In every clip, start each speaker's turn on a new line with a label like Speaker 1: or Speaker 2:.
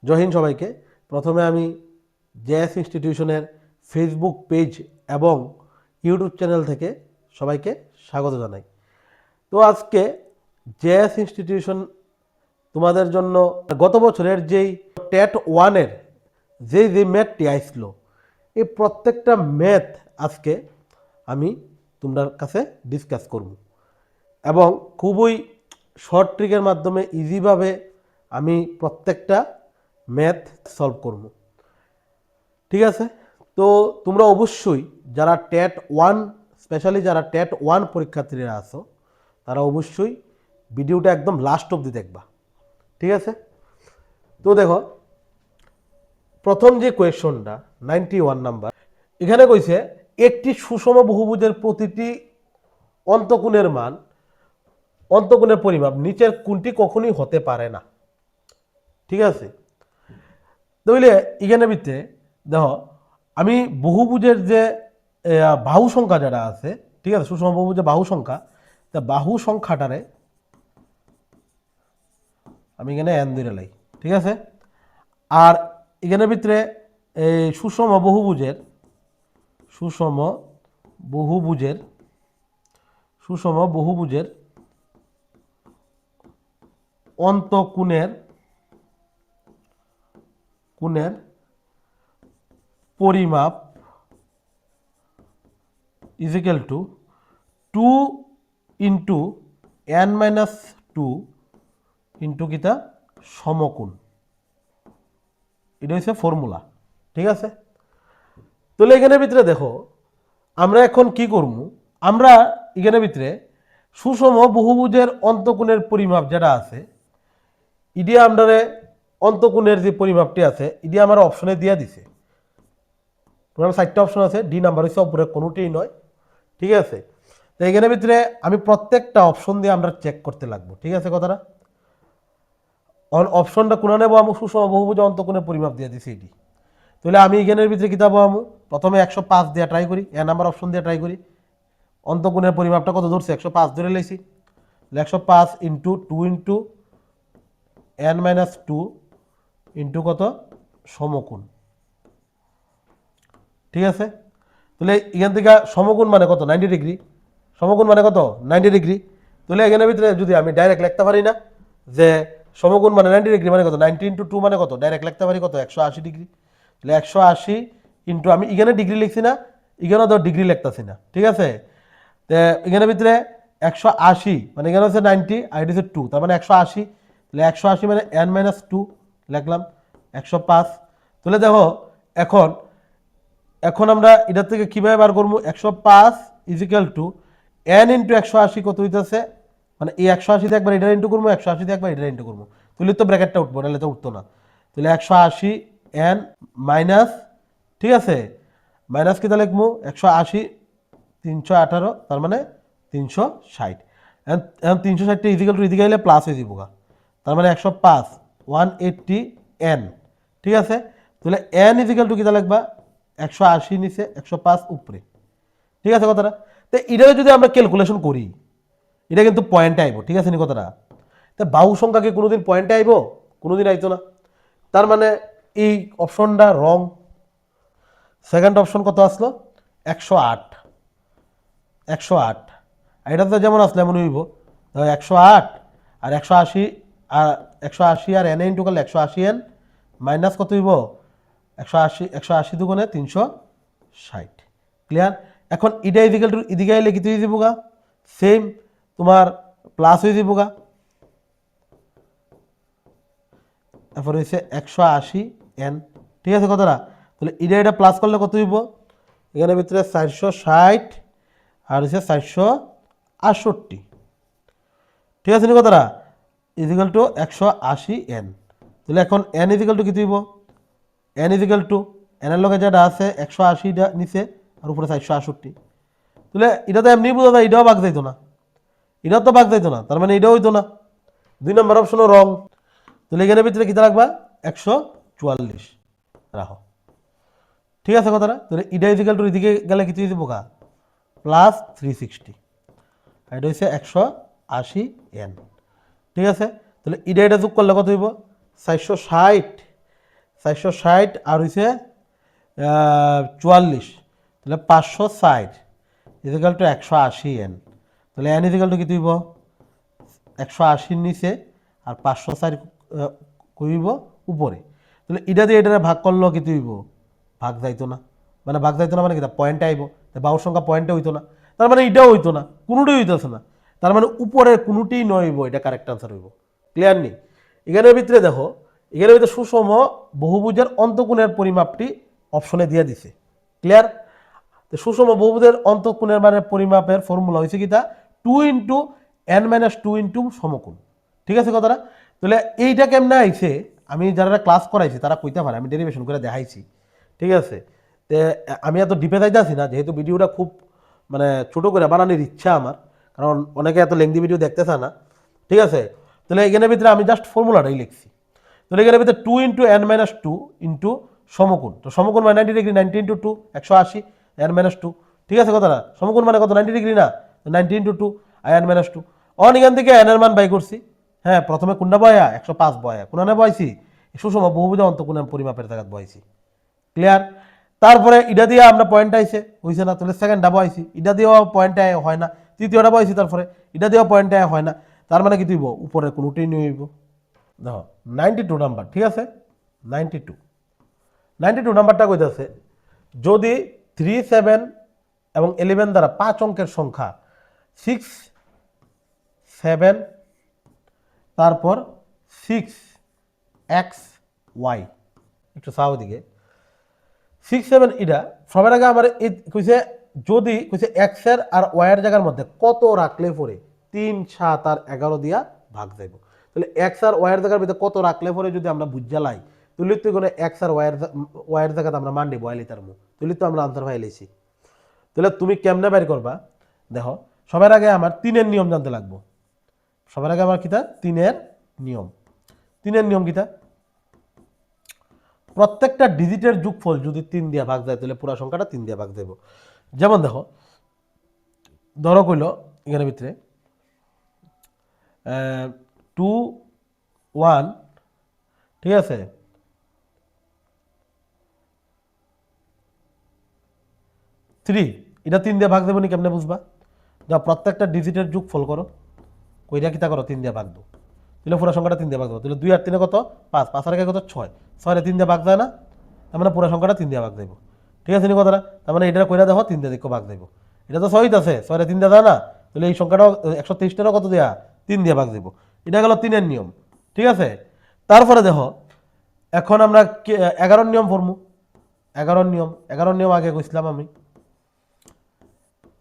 Speaker 1: জয় হিন্দ সবাইকে। প্রথমে আমি জেএস ইনস্টিটিউশনের ফেসবুক পেজ এবং ইউটিউব চ্যানেল থেকে সবাইকে স্বাগত জানাই। তো আজকে জেএস ইনস্টিটিউশন তোমাদের জন্য গত বছরের যেই টেট ওয়ানের যে ম্যাথটি আসছিল, এই প্রত্যেকটা ম্যাথ আজকে আমি তোমার কাছে ডিসকাস করব এবং খুবই শর্ট ট্রিকের মাধ্যমে ইজিভাবে আমি প্রত্যেকটা ম্যাথ সলভ করব। ঠিক আছে? তো তোমরা অবশ্যই যারা টেট ওয়ান, স্পেশালি যারা টেট ওয়ান পরীক্ষার্থীরা আছো, তারা অবশ্যই ভিডিওটা একদম লাস্ট অবধি দেখবা। ঠিক আছে? তো দেখো, প্রথম যে কোয়েশনটা 91 নাম্বার, এখানে কইছে একটি সুষম বহুভুজের প্রতিটি অন্তকোণের মান, অন্তকোণের পরিমাপ নিচের কোনটি কখনোই হতে পারে না। ঠিক আছে? তাহলে এখানে ভিতরে দেখো, আমি বহুভুজের যে বাহু সংখ্যা যেটা আছে, ঠিক আছে, সুষম বহুভুজের বাহু সংখ্যা, তা বাহু সংখ্যাটারে আমি এখানে এন ধরে লাই। ঠিক আছে? আর এখানের ভিতরে এই সুষম বহুভুজের অন্তঃকোণের পরিমাপ is equal to 2 into n-2 into কিতা সমকোণ। এটা হচ্ছে ফর্মুলা। ঠিক আছে? তাহলে এখানের ভিতরে দেখো, আমরা এখন কি করব, আমরা এখানের ভিতরে সুষম বহুভুজের অন্তকোণের পরিমাপ যেটা আছে, ইডি আমরারে অন্তকোণের যে পরিমাপটি আছে, ইডি আমার অপশনে দিয়া দিছে। তোমার 4টা অপশন আছে, ডি নাম্বার হচ্ছে উপরে কোনোটিই নয়। ঠিক আছে? তো এখানের ভিতরে আমি প্রত্যেকটা অপশন দিয়ে আমরা চেক করতে লাগবো। ঠিক আছে কথাটা? অপশনটা কোন নেবো, আমি সুষম বহুভুজ অন্তকোণের পরিমাপ দিয়ে দিছি এটি। তাহলে আমি এখানের ভিতরে কিতাব আমি প্রথমে 105 দিয়ে ট্রাই করি, এ নাম্বার অপশন দিয়ে ট্রাই করি। অন্তকোণের পরিমাপটা কত ধরছে? 105 ধরে লাইছি। 105 ইন্টু 2 ইন্টু n-2 ইন্টু কত সমকোণ। ঠিক আছে? তাহলে এখান থেকে সমকোণ মানে কত? 90 ডিগ্রি। সমকোণ মানে কত? 90 ডিগ্রি। তাহলে এখানের ভিতরে যদি আমি ডাইরেক্ট লিখতে পারি না যে সমকোণ মানে 90 ডিগ্রি মানে কত? 90 ইন্টু 2 মানে কত? ডাইরেক্ট লিখতে পারি কত? 180 ডিগ্রি। তাহলে 180 ইন্টু, আমি এখানে ডিগ্রি লিখছি না, এখানে তো ডিগ্রি লিখতেছি না। ঠিক আছে? তো এখানের ভিতরে 180 মানে এখানে হচ্ছে 90 আর এটা হচ্ছে 2, তার মানে 180। তাহলে 180 মানে n-2 লিখলাম 105। তাহলে দেখো, এখন এখন আমরা এটার থেকে কিভাবে বার করবো? 105 is equal to n into 180 কত হইতেছে, মানে এই 180 একবার এটা ইন্টু করবো, 180 একবার এটা ইন্টু করবো, তাহলে তো ব্র্যাকেটটা উঠবো, নাহলে তো উঠতো না। তাহলে 180 n মাইনাস, ঠিক আছে, মাইনাস কিতা লিখবো 180 318, তার মানে 360। এখন 360টা ইজিক্যাল টু এদিকে গেলে প্লাস হয়ে যাবো, তার মানে 105 180 n। ঠিক আছে? তাহলে n ইজিক্যাল টু কিতা লিখবা 180 নিচে 105 উপরে। ঠিক আছে কথাটা? তো এটা যদি আমরা ক্যালকুলেশন করি, এটা কিন্তু পয়েন্টে আইব। ঠিক আছে নি কথাটা? তা বাহু সংখ্যাকে কোনোদিন পয়েন্টে আইব? কোনোদিন আইতো না। তার মানে এই অপশনটা রং। সেকেন্ড অপশন কত আসলো? 108। 108 এটা তো যেমন আসলে এমন হইব 108 আর 180, আর 180 আর এন ইন্টু করলে 180 এন মাইনাস কত হইব 180 দুগুণে 360। ক্লিয়ার? এখন এটা ইজিক্যাল টু এদিকে আইলে কি হয়ে যাবো গা? সেম তোমার প্লাস হয়ে যাবো গা। তারপর হয়েছে 180 এন। ঠিক আছে কথাটা? তাহলে এটা প্লাস করলে কত হইব? এখানে ভিতরে 460 আর হচ্ছে 468। ঠিক আছে নি কথাটা? Is equal to 180 N. তাহলে এখন এন ইজিক্যাল টু কি হইব? এন ইজিক্যাল টু এনের লগে যেটা আছে 180 নিচে আর উপরে 468। তাহলে এটা তো এমনি বোঝা যায়, এটাও বাগ যাইতো না, এটাও তো বাগ যাইতো না, তার মানে এটাও হইতো না। 2 নম্বর অপশনও রং। তাহলে এখানের ভিতরে কিতা রাখবা? 144 রাখো। ঠিক আছে কথাটা? তাহলে এটা ইজিক্যাল টু এদিকে গেলে কি হয়ে যাবো গা? প্লাস 360। এটা হচ্ছে 180 এন। ঠিক আছে? তাহলে এটা যোগ করলে কত হইব? 460 460 আর হইছে 44, তাহলে 560 ইজিক্যাল টু 180 এন। তাহলে এন ইজিক্যাল টু কি তুইব 180 নিচে আর 560 কইব উপরে। তাহলে এটা দিয়ে এটা ভাগ করলো কি তুইব ভাগ যাইতো না, মানে ভাগ যাইতো না মানে কি পয়েন্টে আইব, বাহুর সংখ্যা পয়েন্টে হইতো না, তার মানে এটাও হইতো না, কোনোটাই হইতেছে না, তার মানে উপরে কোনোটিই নইব, এটা কারেক্ট আনসার হইব। ক্লিয়ার নি? এখানের ভিতরে দেখো, এখানের ভিতরে সুষম বহুভুজের অন্তঃকোণের পরিমাপটি অপশনে দিয়ে দিছে। ক্লিয়ার? সুষম বহুভুজের অন্তঃকোণের মানে পরিমাপের ফর্মুলা হয়েছে কি তা 2 ইন্টু n মাইনাস 2 ইন্টু সমকোণ। ঠিক আছে কথাটা? তাহলে এইটা কেমনে আইছে আমি যারা ক্লাস করাইছি তারা কইতে পারে, আমি ডেরিভেশন করে দেখাইছি। ঠিক আছে? তে আমি এত ডিপে যাইতে আসি না, যেহেতু ভিডিওটা খুব মানে ছোট করে বানানোর ইচ্ছা আমার, কারণ অনেকে এত লেংদি ভিডিও দেখতে চায় না। ঠিক আছে? তাহলে এখানের ভিতরে আমি জাস্ট ফর্মুলাটাই লিখছি। তাহলে এখানের ভিতরে 2 ইন্টু n মাইনাস 2 ইন্টু সমকোণ, তো সমকোণ মানে 90 ডিগ্রি, 90 ইন্টু 2 180 n মাইনাস 2। ঠিক আছে কথাটা? সমকোণ মানে কত 90 ডিগ্রি না, 90 ইন্টু 2 n মাইনাস 2। অন এখান থেকে n এর মান বাই করছি। হ্যাঁ, প্রথমে কোনটা বয়া 105 বয়া, কোনটা বয়াইছি সুষম বহুভুজ অন্তঃকোণের পরিমাপের জায়গা বয়াইছি। ক্লিয়ার? তারপরে ইটা দিয়ে আমরা পয়েন্ট আইছে হইছে না, তাহলে সেকেন্ডটা বয়াইছি, ইটা দিয়েও পয়েন্ট আয় হয় না, তৃতীয়টা বয়াইছি, তারপরে ইটা দিয়েও পয়েন্ট আয় হয় না, তার মানে কি দিব উপরে কোনোটাই নিয়ে দেখো 92 নাম্বার। ঠিক আছে? 92 নাম্বারটা কইতেছে যদি 3, 7 এবং 11 দ্বারা 5 অঙ্কের সংখ্যা 6, 7 তারপর 6x y, একটু চাও দিকে 6, 7 এটা সবার আগে আমার কইছে যদি কইছে এক্স এর আর ওয়াই এর জায়গার মধ্যে কত রাখলে পরে 3, 7 আর 11 দিয়া ভাগ যাইব। তাহলে এক্স আর ওয়াই এর জায়গার মধ্যে কত রাখলে পরে যদি আমরা বুঝালাই, তুই তুই কোনো এক্স আর ওয়াই এর জায়গাতে আমরা মান্ডি বয়ালি তার মুখ তুই তো আমরা আনসার পাই লেছি। তাহলে তুমি কেমনে বের করবা দেখো, সবার আগে আমার 3-এর নিয়ম জানতে লাগবো। সবার আগে আমার কিতা 3-এর নিয়ম। 3-এর নিয়ম কিতা, প্রত্যেকটা ডিজিটের যোগফল যদি 3 দিয়া ভাগ যায় তাহলে পুরো সংখ্যাটা 3 দিয়া ভাগ যাইব। যেমন দেখো, ধরো কইল এখানে ভিতরে 2, 1, ঠিক আছে, 3, এটা 3 দিয়ে ভাগ দেবো নি, কেমনে বুঝবা? যা প্রত্যেকটা ডিজিটের যোগফল করো, কইরা কিতা করো 3 দিয়ে ভাগ দাও, তাহলে পুরো সংখ্যাটা 3 দিয়ে ভাগ দেবো। তাহলে 2 আর 3 কত 5, 5 আর 1 কত 6, 6 3 দিয়ে ভাগ যায় না, তার মানে পুরো সংখ্যাটা 3 দিয়ে ভাগ দেবো। ঠিক আছে নি কথাটা? তার মানে এটা কইরা দেখো 3 দিয়ে দেখো ভাগ দেবো, এটা তো 6 আছে, 6 3 দিয়ে যায় না, তাহলে এই সংখ্যাটাও 123টারও কত দেয়া 3 দিয়ে ভাগ দেবো। এটা গেল 3-এর নিয়ম। ঠিক আছে? তারপরে দেখো এখন আমরা 11-র নিয়ম পড়মু। 11-র নিয়ম আগে কইছিলাম আমি।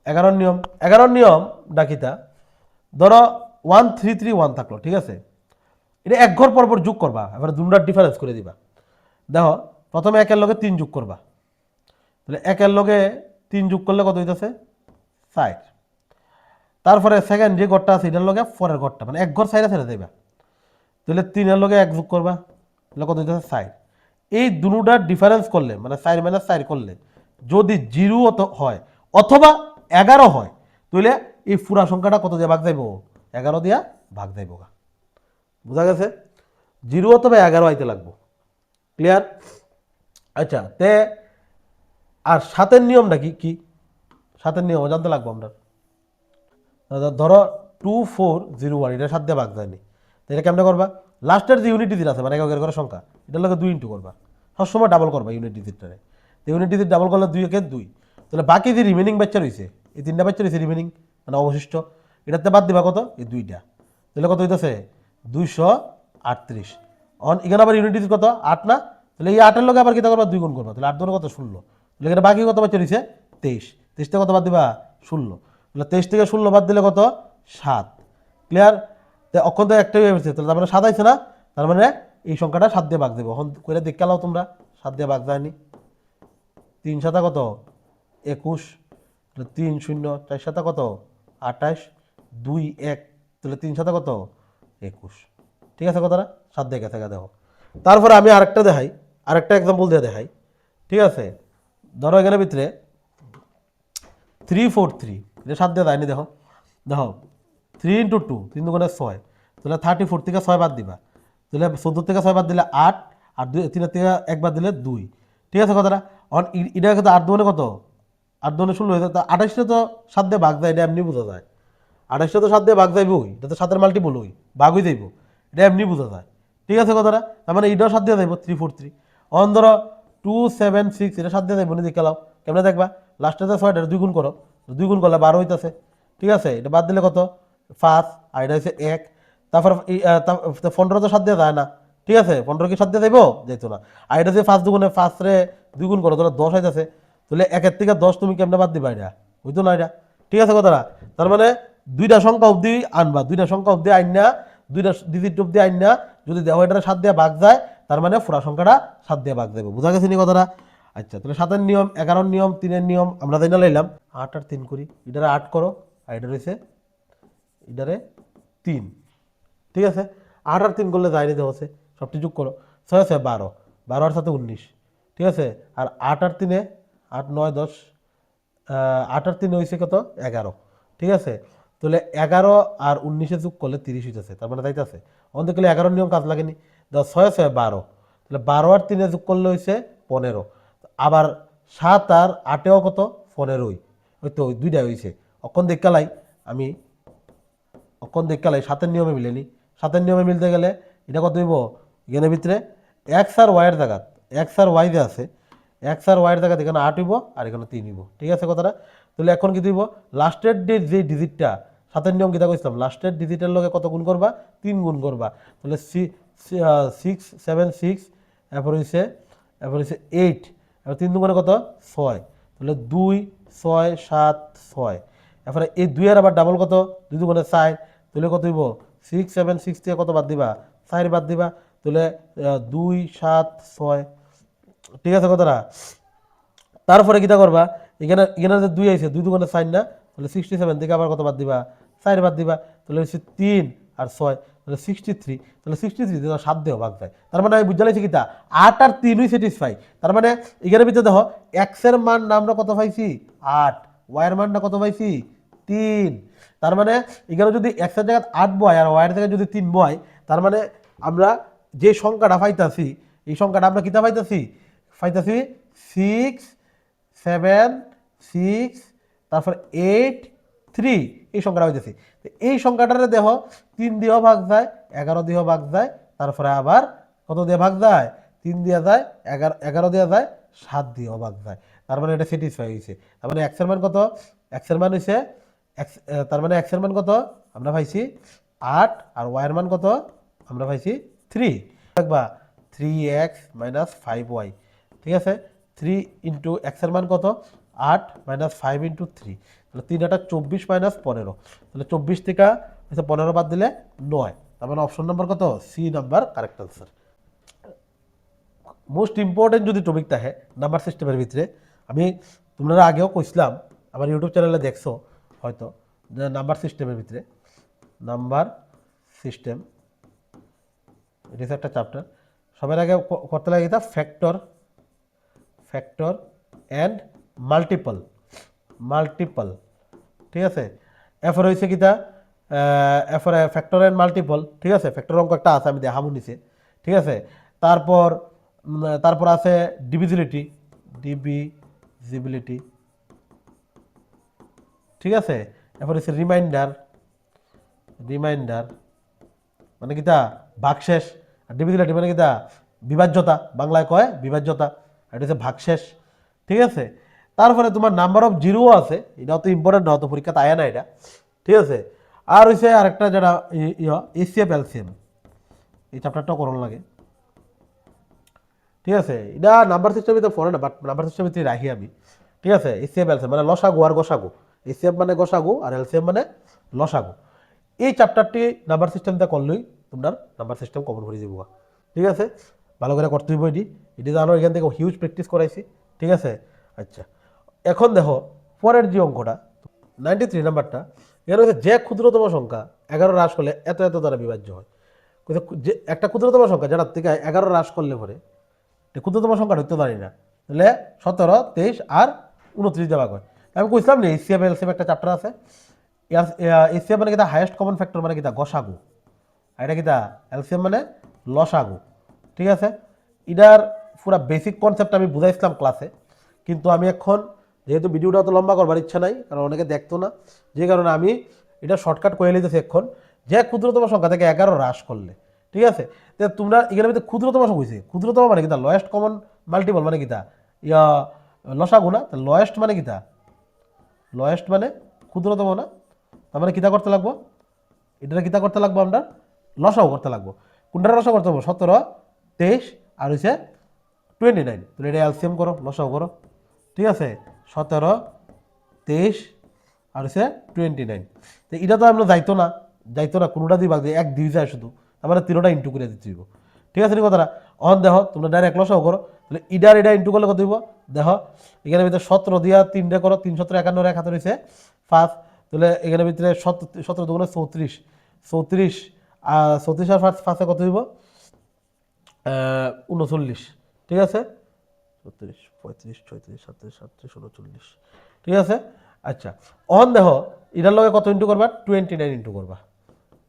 Speaker 1: 11-র নিয়ম ডাকিতা, ধরো 1, 3, 3, 1 থাকলো। ঠিক আছে? এটা এক ঘর পরপর যোগ করবা, এবার দুটার ডিফারেন্স করে দিবা। দেখো প্রথমে 1-এর লগে 3 যোগ করবা, তাহলে 1-এর লগে 3 যোগ করলে কত হইতেছে 60। তারপরে সেকেন্ড যে ঘরটা আছে এটার লগে পরের ঘরটা, মানে এক ঘর সাইডে ছেড়ে দেবা, তাহলে 3-এর লগে 1 যোগ করবা, তাহলে কত হইতেছে 60। এই দুটার ডিফারেন্স করলে মানে 4 মাইনাস 4 করলে যদি 0 হয় অথবা 11 হয়, তাহলে এই পুরা সংখ্যাটা কত দিয়ে ভাগ যাইব 11 দিয়া ভাগ যাইব। বুঝা গেছে? 0 অথবা 11 আইতে লাগবো। ক্লিয়ার? আচ্ছা, তে আর 7-এর নিয়মটা কি কি 7-এর নিয়ম জানতে লাগবো আমরা। ধরো 2, 4, 0, 1 এটা 7 দিয়ে ভাগ যায়নি, তো এটা কেমনে করবা? লাস্টের যে ইউনিট ডিজিট আছে মানে এককের ঘরের সংখ্যা, এটার লগে 2 ইন্টু করবা, সবসময় ডাবল করবা ইউনিট ডিজিটটারে। তো ইউনিট ডিজিট ডাবল করলে 2 একে 2, তাহলে বাকি যে রিমেনিং বাচ্চা রয়েছে এই 3টা বাচ্চা রয়েছে রিমেনিং মানে অবশিষ্ট, এটাতে বাদ দিবা কত এই 2টা, তাহলে কত হইতেছে 238। এখানে আবার ইউনিট ডিজিট কত 8 না, তাহলে এই 8-এর লগে আবার কিতা করবা 2 গুণ করবা, তাহলে 8 দুগুণ কত 16, তাহলে এখানে বাকি কত বাচ্চা রয়েছে 23, 23 থেকে কত বাদ দিবা 16, তাহলে 23 থেকে 16 বাদ দিলে কত 7। ক্লিয়ার? অক্ষণ তো একটাই হয়েছে, তাহলে তার মানে 7 আইছে না, তার মানে এই সংখ্যাটা 7 দিয়ে ভাগ দেবো। এখন কইরা দেখে লাও তোমরা 7 দিয়ে ভাগ যায়নি, 3 7 কত 21, 3 0 4 7 কত 28, 2 1, তাহলে 3 7 কত 21। ঠিক আছে কথাটা? 7 দিয়ে গেছে দেখো। তারপরে আমি আরেকটা দেখাই, আরেকটা এক্সাম্পল দিয়ে দেখাই। ঠিক আছে? ধরো এখানে ভিতরে 3, 4, 3 এটা 7 দিয়ে দেয়নি, দেখো দেখো 3 × 2 3 দুগুণে 6, তাহলে 34 থেকে 6 বাদ দিবা, তাহলে 14 থেকে 6 বাদ দিলে 8, আর 3 থেকে একবার দিলে 2, ঠিক আছে কথাটা। এটা কিন্তু 8 দুগুণে কত, 8 দুগুণে 16 হয়েছে, তা 28টা তো 7 দিয়ে ভাগ যায়, এটা এমনি বোঝা যায়। 28টা তো 7 দিয়ে ভাগ যাইবই, এটা তো 7-এর মাল্টিপল হই, ভাগ হয়ে যাইব, এটা এমনি বোঝা যায়, ঠিক আছে কথাটা। তার মানে এটাও 7 দিয়ে যাইব, 343। অন ধরো 276, এটা 7 দিয়ে যাইব, নিজে খেলাও কেমনে দেখবা, লাস্টে যে 6টা 2 গুণ করো, 2 গুণ করলে 12 হইতেছে, ঠিক আছে। এটা বাদ দিলে কত 5, আর এটা হচ্ছে 1। তারপর 15 তো 7 দিয়ে যায় না, ঠিক আছে, 15 কি 7 দিয়ে যাইব, যাইতো না। আর এটা যে 5 দুগুণে 5 রে 2 গুণ করো, তোরা 10 হইতেছে, তাহলে 1-এর থেকে 10 তুমি কেমনে বাদ দিবা, এটা হইতো না এটা, ঠিক আছে কথাটা। তার মানে দুইটা সংখ্যা অবধি আনবা, দুইটা সংখ্যা অবধি আইনা, দুইটা ডিজিট অবধি আইনা, যদি দেহ এটা 7 দিয়ে ভাগ যায়, তার মানে পুরা সংখ্যাটা 7 দিয়ে ভাগ যাবে, বোঝা গেছে নি কথাটা। আচ্ছা, তাহলে 7-এর নিয়ম, 11-এর নিয়ম, 3-এর নিয়ম আমরা তাই না লাইলাম। 8 আর 3 করি, এটারে 8 করো, আর এটা রয়েছে এটারে 3, ঠিক আছে। 8 আর 3 করলে যায়নি দেওয়া আছে, সবটি যোগ করো, 6 আছে 12, 12 আর 7 19, ঠিক আছে। আর 8 আর 3-এ 8 9 10, 8 আর 3 হয়েছে কত 11, ঠিক আছে। তাহলে 11 আর 19-এ যোগ করলে 30 হইতেছে, তার মানে যাইতেছে। অন দেখলে 11-এর নিয়ম কাজ লাগেনি, 6 6 12, তাহলে 12 আর 3-এ যোগ করলে হয়েছে 15। আবার 7 আর 8-এও কত 15, ওই তো ওই দুইটা হয়েছে। অক্ষণ দেখকালাই আমি অক্ষণ দেখকালাই 7-এর নিয়মে মিলেনি, 7-এর নিয়মে মিলতে গেলে এটা কত হইব, এখানের ভিতরে এক্স আর ওয়াইয়ের জায়গা, এক্স আর ওয়াই যে আছে, এক্স আর ওয়াইয়ের জায়গা এখানে 8 হইব, আর এখানে 3 হইব, ঠিক আছে কথাটা। তাহলে এখন কি দিব, লাস্টের যে ডিজিটটা, 7-এর নিয়ম কিতা কইছিলাম, লাস্টের ডিজিটের লগে কত গুণ করবা, 3 গুণ করবা। তাহলে 6 7 6, এরপর হইছে 8, এবার 3 দুগুণে কত 6, তাহলে 2 6 7 6, এরপরে এই 2 এর আবার ডাবল কত, 2 দুগুণে 4, তাহলে কত হইব 6 7 6 থেকে কত বাদ দিবা, 4 বাদ দিবা, তাহলে 2 7 6, ঠিক আছে কথাটা। তারপরে কিটা করবা, এখানে এখানে যে 2 আইছে, 2 দুগুণে 4 না, তাহলে 67 থেকে আবার কত বাদ দিবা, 4 বাদ দিবা, তাহলে হচ্ছে 3 আর 6, তাহলে 63, তাহলে 63 দিয়ে 7 দেও ভাগ যায়। তার মানে আমি বুঝা লাইছি কিটা 8 আর 3 ই স্যাটিসফাই। তার মানে এখানে ভিতরে দেখো এক্স এর মান আমরা কত পাইছি 8, ওয়াই এর মানটা কত পাইছি 3। তার মানে এখানে যদি এক্স এর জায়গায় 8 বয় আর ওয়াই এর জায়গায় যদি 3 বয়, তার মানে আমরা যে সংখ্যাটা পাইতাছি, এই সংখ্যাটা আমরা কিটা পাইতাছি, 6 7 6, তারপর 8 3, এই সংখ্যাটা হইতেছে। এই সংখ্যাটারে দেখো 3 দিয়েও ভাগ যায়, 11 দিয়েও ভাগ যায়, তারপরে আবার কত দিয়ে ভাগ যায়, 3 দিয়ে যায়, 11 দিয়ে যায়, 7 দিয়েও ভাগ যায়। তার মানে এটা স্যাটিসফাই হয়েছে। তার মানে এক্স এর মান কত, এক্স এর মান হয়েছে তার মানে এক্স এর মান কত আমরা পাইছি 8, আর ওয়াই এর মান কত আমরা পাইছি 3। দেখবা 3x - 5y, ঠিক আছে। 3 ইন্টু এক্স এর মান কত 8 - 5 ইন্টু 3, তাহলে 3 8 24 - 15, তাহলে 24 থেকে 15 বাদ দিলে 9। তার মানে অপশন নাম্বার কত, C number correct answer. Most important যদি টপিক থাকে নাম্বার সিস্টেমের ভিতরে, আমি তোমরা আগেও কইছিলাম, আমার ইউটিউব চ্যানেলে দেখছো হয়তো, যে নাম্বার সিস্টেমের ভিতরে, নাম্বার সিস্টেম এটা হচ্ছে একটা চ্যাপ্টার। সবার আগে করতে লাগে এটা factor, factor and multiple, multiple, ঠিক আছে। এরপর হয়েছে কিটা এরপরে ফ্যাক্টর অ্যান্ড মাল্টিপল, ঠিক আছে, ফ্যাক্টর অঙ্ক একটা আছে আমি দেখাবো নিচে, ঠিক আছে। তারপর তারপর আছে ডিভিজিবিলিটি, ডিভিজিবিলিটি, ঠিক আছে। এরপর হচ্ছে রিমাইন্ডার, রিমাইন্ডার মানে কিটা ভাগশেষ, আর ডিভিজিবিলিটি মানে কিটা বিভাজ্যতা, বাংলায় কয় বিভাজ্যতা, এটা হচ্ছে ভাগশেষ, ঠিক আছে। তারপরে তোমার নাম্বার অফ জিরো আছে, এটা অত ইম্পর্টেন্ট না, অত পরীক্ষাতে আয় না এটা, ঠিক আছে। আর হচ্ছে আরেকটা যেটা এসিএফ এলসিএম, এই চ্যাপ্টারটাও করণ লাগে, ঠিক আছে। এটা নাম্বার সিস্টেমে তো পড়ে না, বাট নাম্বার সিস্টেমে রাখি আমি, ঠিক আছে। এসিএফ এলসিএম মানে লসাগু আর গসাগু, এসিএফ মানে গসাগু আর এলসিএম মানে লসাগু। এই চ্যাপ্টারটি নাম্বার সিস্টেমটা করলেই তোমার নাম্বার সিস্টেম কমন করে যাবো, ঠিক আছে। ভালো করে করতে হইব এটি, এটি জানো এখান থেকে হিউজ প্র্যাকটিস করাইছি, ঠিক আছে। আচ্ছা, এখন দেখো পরের যে অঙ্কটা 93 নাম্বারটা, এখানে হচ্ছে যে ক্ষুদ্রতম সংখ্যা 11 হ্রাস করলে এত এত দ্বারা বিভাজ্য হয়। যে একটা ক্ষুদ্রতম সংখ্যা যেটার থেকে 11 হ্রাস করলে পরে ক্ষুদ্রতম সংখ্যা ঢুকতে পারি না, তাহলে 17 23 আর 29 দেওয়া হয়। আমি কইছিলাম না এসিএফ এলসিএম একটা চ্যাপ্টার আছে, এসিএফ মানে কিটা হাইয়েস্ট কমন ফ্যাক্টর মানে কিটা গসাগু, আর এটা কিটা এলসিএম মানে লসাগু, ঠিক আছে। এটার পুরা বেসিক কনসেপ্ট আমি বুঝাইছিলাম ক্লাসে, কিন্তু আমি এখন যেহেতু ভিডিওটা অত লম্বা করবার ইচ্ছা নাই, কারণ অনেকে দেখতো না, যে কারণে আমি এটা শর্টকাট করে নিতেছি এখন, যে ক্ষুদ্রতম সংখ্যা থেকে 11 হ্রাস করলে, ঠিক আছে? তো তোমরা এখানে ভিতরে ক্ষুদ্রতম সংখ্যা হয়েছে, ক্ষুদ্রতম মানে কিতা, লয়েস্ট কমন মাল্টিপল মানে কিতা, ইয়া লসাগু না, লয়েস্ট মানে কিতা, লয়েস্ট মানে ক্ষুদ্রতম না, তার মানে কিতা করতে লাগবো, এটা কিতা করতে লাগবো, আমরা লসাগু করতে লাগবো। কোনটা লসাগু করতে হবে, 17, 23 আর হচ্ছে 29। তাহলে এটা এলসিএম করো, লসাগু করো, ঠিক আছে? 17, 23 আর হচ্ছে 29। তো এটা তো আমরা যাইতো না, কোনোটা দিয়ে ভাগ দিয়ে 1 2 যায় শুধু, আমরা 3টা ইন্টু করে দিতে হইব, ঠিক আছে নি কথাটা? অন দেখো তোমরা ডাইরেক্ট লসাগু করো, তাহলে ইডার এটা ইন্টু করলে কত হইব, দেখো এখানে ভিতরে 17 দিয়া 3 করো, 3 17 51 1 হাতে রয়েছে 5, তাহলে এখানে ভিতরে 17 দুগুণে 34, 34 আর 34 আর 5 কত হইব, 39, ঠিক আছে? 36 35 36 37 37 39, ঠিক আছে? আচ্ছা, অন দেখো এটার লগে কত ইন্টু করবা, 29 ইন্টু করবা,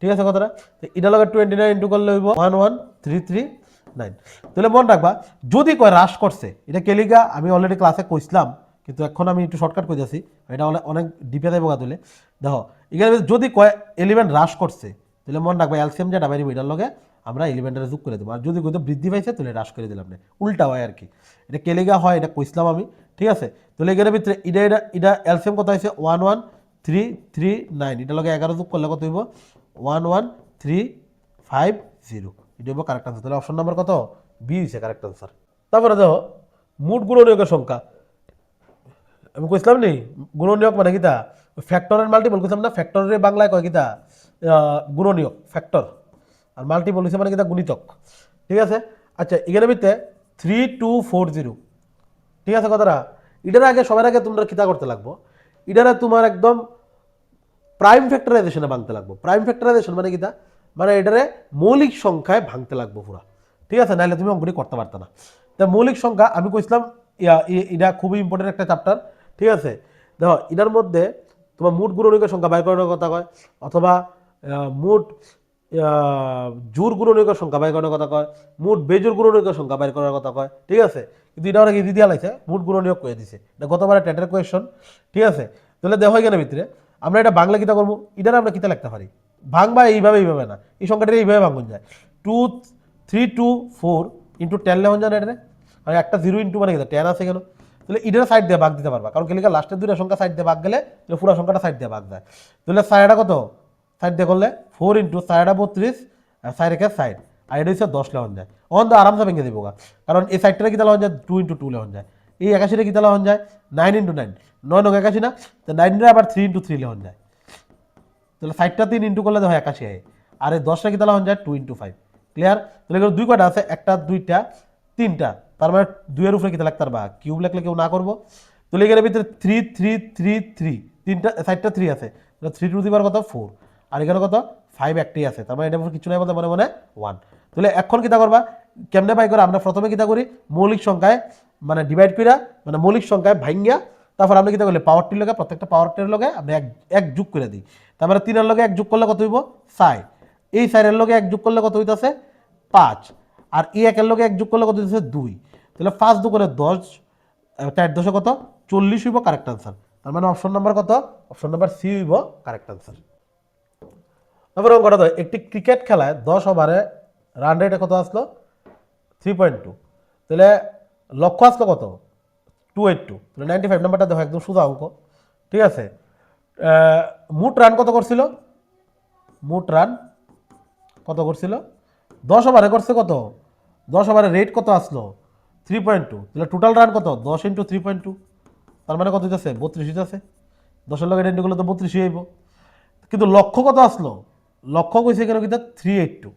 Speaker 1: ঠিক আছে কথাটা? এটার লগে 29 ইন্টু করলে হইব 11339। তাহলে মনে রাখবা, যদি কয় হ্রাস করছে, এটা কেলিগা আমি অলরেডি ক্লাসে কইছিলাম, কিন্তু এখন আমি একটু শর্টকাট করে যাচ্ছি, এটা অনেক ডিপে যাবো। তুলে দেখো এখানে যদি কয় এলিমেন্ট হ্রাস করছে, তাহলে মনে রাখবা এলসিএম যেটা বাইরে এটার লগে আমরা এলিমেন্টের যোগ করে দেবো, আর যদি কইতো বৃদ্ধি পাইছে তাহলে হ্রাস করে দিলাম না, উল্টা হয় আর কি। এটা কেলিগা হয়, এটা কইছিলাম আমি, ঠিক আছে? তাহলে এখানে ভিতরে এটা এলসিএম কত হয়েছে 11339, এটার লগে 11 যোগ করলে কত হইব 11350, এটা হইব কারেক্ট আনসার। তাহলে অপশন নাম্বার কত, বি হয়েছে কারেক্ট আনসার। তারপরে দেখো মোট গুণনীয়কের সংখ্যা, আমি কইছিলাম নি গুণনীয়ক মানে কিতা, ফ্যাক্টরের মাল্টিপল কইছিলাম না, ফ্যাক্টরের বাংলায় কয় কিতা, গুণনীয়ক ফ্যাক্টর, আর মাল্টিপল হইছে মানে কিতা গুণিতক, ঠিক আছে? আচ্ছা এখানে ভিতরে 3240, ঠিক আছে কথাটা? এটার আগে সবার আগে তোমরা কিতা করতে লাগবো, এটারে তোমার একদম প্রাইম ফ্যাক্টরাইজেশনে ভাঙতে লাগবো। প্রাইম ফ্যাক্টরাইজেশন মানে কিতা, মানে এটারে মৌলিক সংখ্যায় ভাঙতে লাগবো পুরা, ঠিক আছে? নাহলে তুমি অঙ্কটি করতে পারতো না। তা মৌলিক সংখ্যা আমি কইছিলাম এটা খুবই ইম্পর্টেন্ট একটা চ্যাপ্টার, ঠিক আছে? দেখো এটার মধ্যে তোমার মোট গুণনীয়কের সংখ্যা বাইর করানোর কথা কয়, অথবা মোট জোর গুণনীয়কের সংখ্যা বাইর করানোর কথা কয়, মোট বেজোর গুণনীয়কের সংখ্যা বাইর করার কথা কয়, ঠিক আছে? কিন্তু এটা অনেক ইজি দিয়া লাগছে, মোট গুণনীয়ক কয়ে দিছে, এটা গতবারে টেটের কোয়েশন, ঠিক আছে? তাহলে দেখো এখানে ভিতরে আমরা এটা বাংলা কিতা করবো, এটার আমরা কিতা লিখতে পারি, ভাঙবা এইভাবে না, এই সংখ্যাটা এইভাবে ভাঙুন যায়, 2324 ইন্টু 10 লেখুন যায় না, এটা আর একটা 0 ইন্টু মানে কি 10 আছে কেন, তাহলে এটার সাইড দিয়ে ভাগ দিতে পারবা, কারণ কেলিকা লাস্টের দুইটা সংখ্যা সাইড দিয়ে ভাগ গেলে পুরো সংখ্যাটা সাইড দিয়ে ভাগ যায়। তাহলে সাইডটা কত, সাইড দিয়ে করলে 4 ইন্টু সাইডটা 32 আর সাইড রেখে সাইড, আর এটা হচ্ছে 10 লেখুন যায়, অন তো আরামসে ভেঙে দিব, কারণ এই সাইডটা কিতা লেখুন যায় 2 ইন্টু 2 লেখুন যায়, এই 81টা কিতা লেখুন যায় 9 ইন্টু 9, 9 নং 81 না, তো 9 আবার 3 ইন্টু 3 লেখুন যায়, তাহলে সাইডটা 3 ইন্টু করলে হয় 81 হয়, আর এই 10টা কিতা লেখুন যায় 2 ইন্টু 5, ক্লিয়ার? তাহলে এগুলো দুই কয়টা আছে, একটা দুইটা তিনটা, তার মানে 2 এর উপরে কিতা লাগতে পারবা, কিউব লিখলে কেউ না করবো। তাহলে এখানে ভিতরে 3 3 3 3, তিনটা সাইডটা 3 আছে, তাহলে 3 টু দি পাওয়ার কত 4, আর এখানে কত 5 একটাই আছে, তার মানে এটা কিছু নাই বলতে মনে মনে 1। তাহলে এখন কিতা করবা, কেমনে পাই করে, আমরা প্রথমে কিতা করি মৌলিক সংখ্যায় মানে ডিভাইড কইরা, মানে মৌলিক সংখ্যায় ভাঙ্গিয়া, তারপর আমরা কিতা করলে পাওয়ারটির লগে প্রত্যেকটা পাওয়ারটির লগে আমরা এক যোগ করে দিই, তারপরে 3 এর লগে এক যোগ করলে কত হইব 4, এই 4 এর লগে এক যোগ করলে কত হইতাছে 5, আর এই 1 এর লগে এক যোগ করলে কত হইতাছে 2, তাহলে 5 2 করে 10, 4 10 কত 40 হইব কারেক্ট আনসার। তার মানে অপশন নাম্বার কত, অপশন নাম্বার সি হইব কারেক্ট আনসার। তারপর অঙ্কটা দাও, একটি ক্রিকেট খেলায় 10 ওভারে রান রেট কত আসলো 3.2, তাহলে লক্ষ্য আসলো কত 282, তাহলে 95 নাম্বারটা দেখো একদম সোজা অঙ্ক, ঠিক আছে? মোট রান কত করছিল, মোট রান কত করছিল 10 ওভারে করছে কত, 10 ওভারে রেট কত আসলো 3.2, তাহলে টোটাল রান কত 10 ইন্টু 3.2, তার মানে কত হইতেছে 32 হইতেছে, 10 এর লগে রেন্ট করলে তো 32 হইব। কিন্তু লক্ষ্য কত আসলো, লক্ষ্য কইছে কেন কিন্তু 382,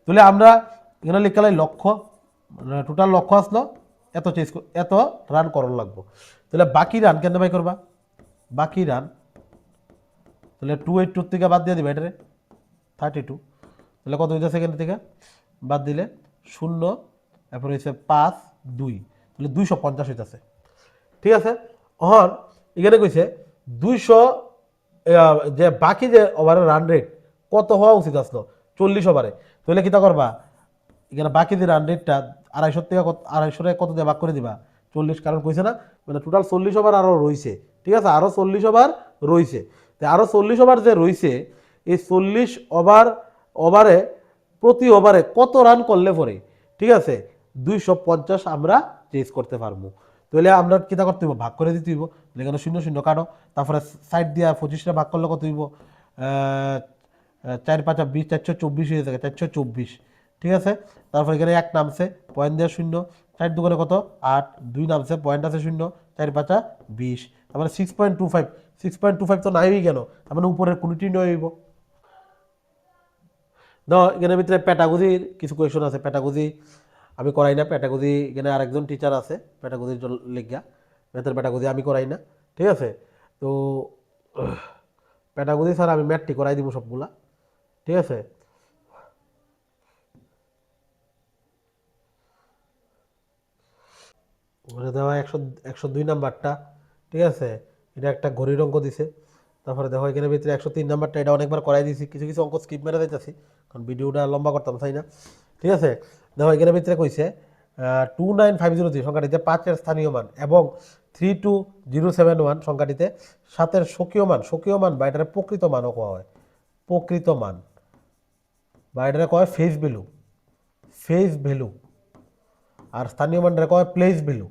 Speaker 1: তাহলে আমরা এখানে লিখলে লক্ষ্য টোটাল লক্ষ্য আসলো এত রান করণ লাগবো, তাহলে বাকি রান কেন বাই করবা, বাকি রান তাহলে 282 থেকে বাদ দিয়ে দিবা এটারে 32, তাহলে কত হইতেছে এখান থেকে বাদ দিলে 0, এরপর হয়েছে 5 2, তাহলে 250 হইতেছে, ঠিক আছে? এখন এখানে কইছে 200 যে বাকি যে ওভারের রান রেট কত হওয়া উচিত আসলো 40 ওভারে, তাহলে কিতা করবা এখানে বাকি যে রান রেটটা 250 থেকে 250 কত দিয়ে ভাগ করে দিবা 40, কারণ কইছে না মানে টোটাল 40 ওভার আরও রইছে, ঠিক আছে, আরও 40 ওভার রইছে। তো আরও 40 ওভার যে রইছে, এই 40 ওভারে প্রতি ওভারে কত রান করলে পরে, ঠিক আছে, 250 আমরা চেস করতে পারবো। তাহলে আমরা কিতা করতে হইব, ভাগ করে দিতে হইব। এখানে 0 0 কাটো, তারপরে সাইড দিয়া 25টা ভাগ করলে কত হইব, 4 5 20, 424 হয়ে থাকে, 424, ঠিক আছে। তারপর এখানে 1 নামছে, পয়েন্ট দেওয়া 0, 4 দুগুণে কত 8, 2 নামছে, পয়েন্ট আছে 0, 4 5 20, তার মানে 6.25, 6.25 তো নাই কেন, তার মানে উপরের কোনটি নয় হইব। দাও এখানের ভিতরে প্যাটাগোজির কিছু কোয়েশন আছে, প্যাটাগোজি আমি করাই না, প্যাটাগোজি এখানে আরেকজন টিচার আছে প্যাটাগোজির লেগা, ম্যাথের প্যাটাগোজি আমি করাই না, ঠিক আছে। তো প্যাটাগোজি স্যার আমি ম্যাথটি করাই দিব সবগুলা, ঠিক আছে। ওখানে দেওয়া 102 নাম্বারটা, ঠিক আছে, এটা একটা ঘড়ির অঙ্ক দিছে। তারপরে দেখো এখানে ভিতরে 103 নাম্বারটা, এটা অনেকবার করাই দিয়েছি, কিছু কিছু অঙ্ক স্কিপ মেরে দিতেছি কারণ ভিডিওটা লম্বা করতাম চাই না, ঠিক আছে। দেখো এখানে ভিতরে কইছে 29503 সংখ্যাটিতে 5-এর স্থানীয় মান এবং 32071 সংখ্যাটিতে 7-এর স্বকীয় মান বা এটার প্রকৃত মানও কোয়া হয়, প্রকৃত মান বা এটা কয় ফেস ভ্যালু, আর স্থানীয় মানটা কয় place value,